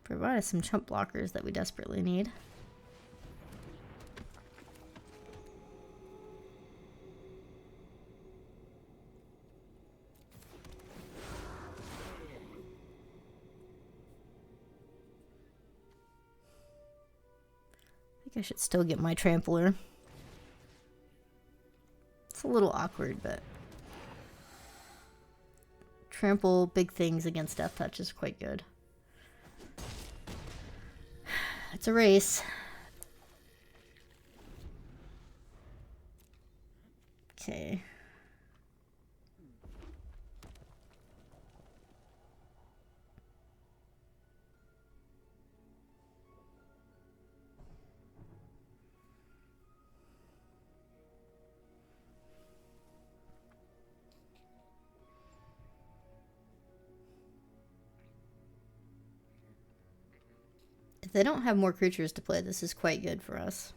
Provide us some chump blockers that we desperately need. I think I should still get my trampler. It's a little awkward, but trample big things against Death Touch is quite good. It's a race. Okay. they don't have more creatures to play, this is quite good for us.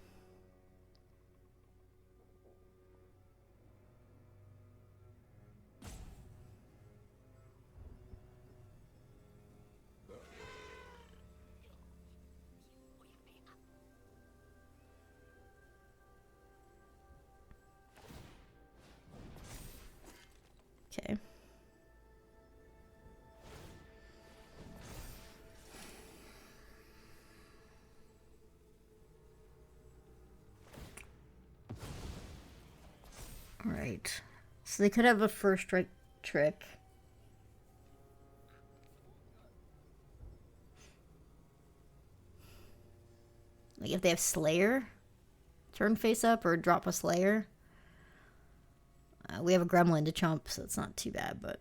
Okay. Alright. So they could have a first strike trick. Like if they have Slayer, turn face up, or drop a Slayer. We have a Gremlin to chump, so it's not too bad, but...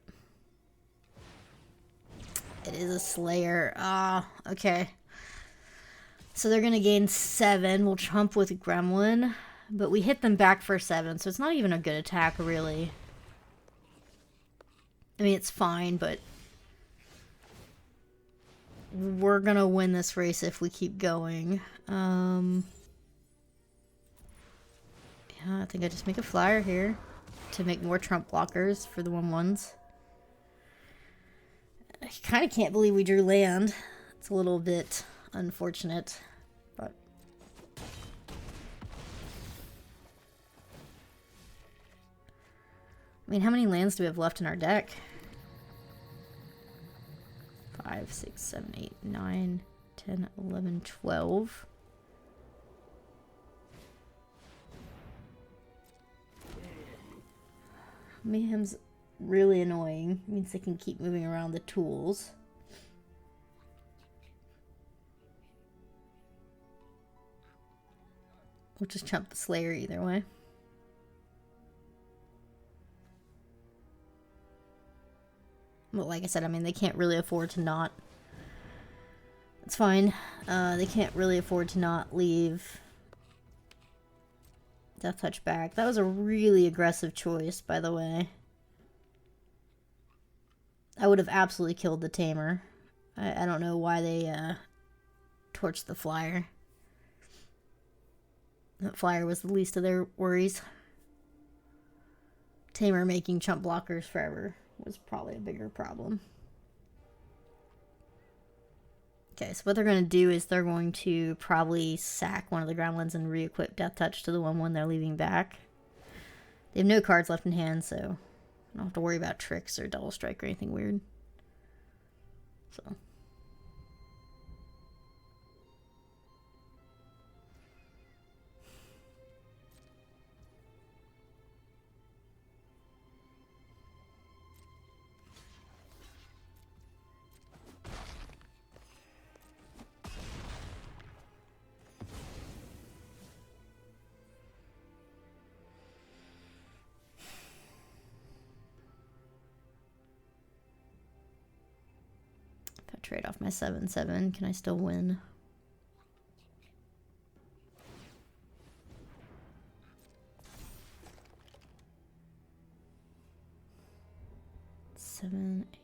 It is a Slayer. Ah, okay. So they're gonna gain 7. We'll chump with Gremlin. But we hit them back for 7, so it's not even a good attack, really. I mean, it's fine, but... We're gonna win this race if we keep going. Yeah, I think I just make a flyer here to make more trump blockers for the 1/1s. I kind of can't believe we drew land. It's a little bit unfortunate, but... I mean, how many lands do we have left in our deck? 5, 6, 7, 8, 9, 10, 11, 12. Mayhem's really annoying. It means they can keep moving around the tools. We'll just chump the Slayer either way. But like I said, I mean, they can't really afford to not... It's fine. They can't really afford to not leave Death Touch back. That was a really aggressive choice, by the way. I would have absolutely killed the Tamer. I don't know why they torched the Flyer. That Flyer was the least of their worries. Tamer making chump blockers forever was probably a bigger problem. Okay, so what they're going to do is they're going to probably sack one of the Gremlins and re-equip Death Touch to the 1/1 they're leaving back. They have no cards left in hand, so I don't have to worry about tricks or double strike or anything weird. So... trade off my 7/7. Can I still win? Seven, 8.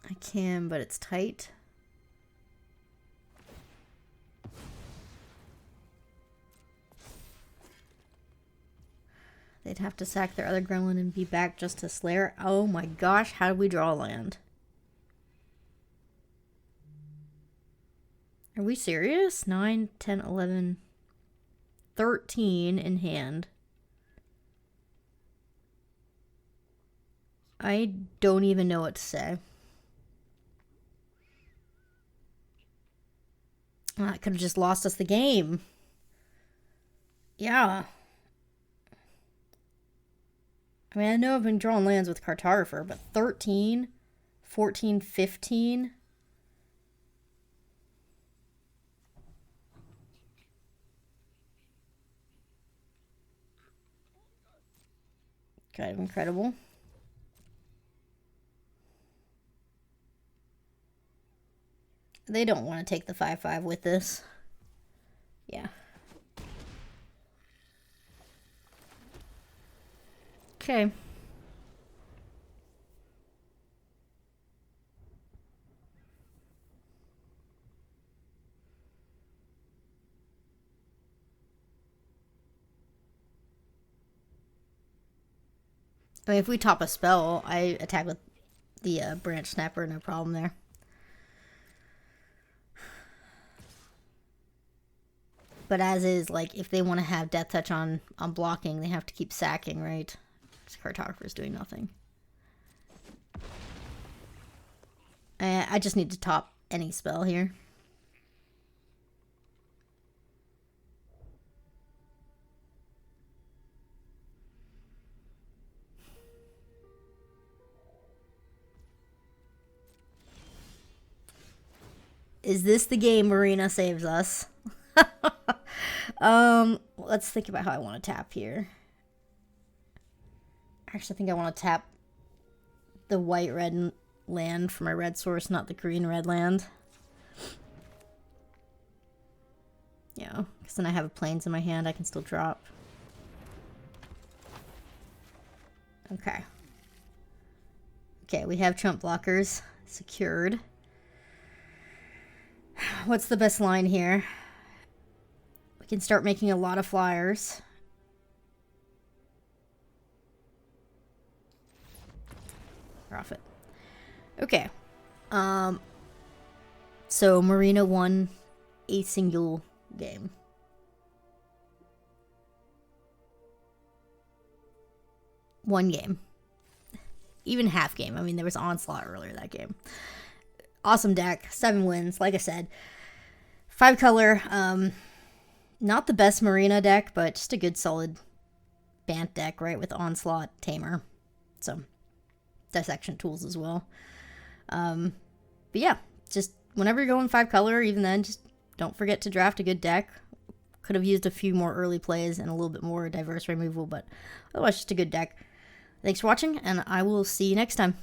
I can, but it's tight. They'd have to sack their other Gremlin and be back just to Slayer. Oh my gosh, how did we draw land? Are we serious? 9, 10, 11, 13 in hand. I don't even know what to say. That could have just lost us the game. Yeah. I mean, I know I've been drawing lands with Cartographer, but 13, 14, 15. Kind of incredible. they don't want to take the 5/5 with this. Yeah. Okay. I mean, if we top a spell, I attack with the branch snapper, no problem there. But as is, like, if they want to have death touch on blocking, they have to keep sacking, right? This cartographer's doing nothing. I just need to top any spell here. Is this the game Marina saves us? Let's think about how I want to tap here. Actually, I think I want to tap the white-red land for my red source, not the green-red land. Yeah, because then I have a plains in my hand I can still drop. Okay. Okay, we have chump blockers secured. What's the best line here? We can start making a lot of flyers. Profit. Okay. So Marina won a single game. One game. Even half game. I mean, there was Onslaught earlier that game. Awesome deck. 7 wins, like I said. 5 color. Not the best Marina deck, but just a good solid Bant deck, right? With Onslaught, Tamer. So, dissection tools as well. But yeah, just whenever you're going 5 color, even then, just don't forget to draft a good deck. Could have used a few more early plays and a little bit more diverse removal, but otherwise just a good deck. Thanks for watching, and I will see you next time.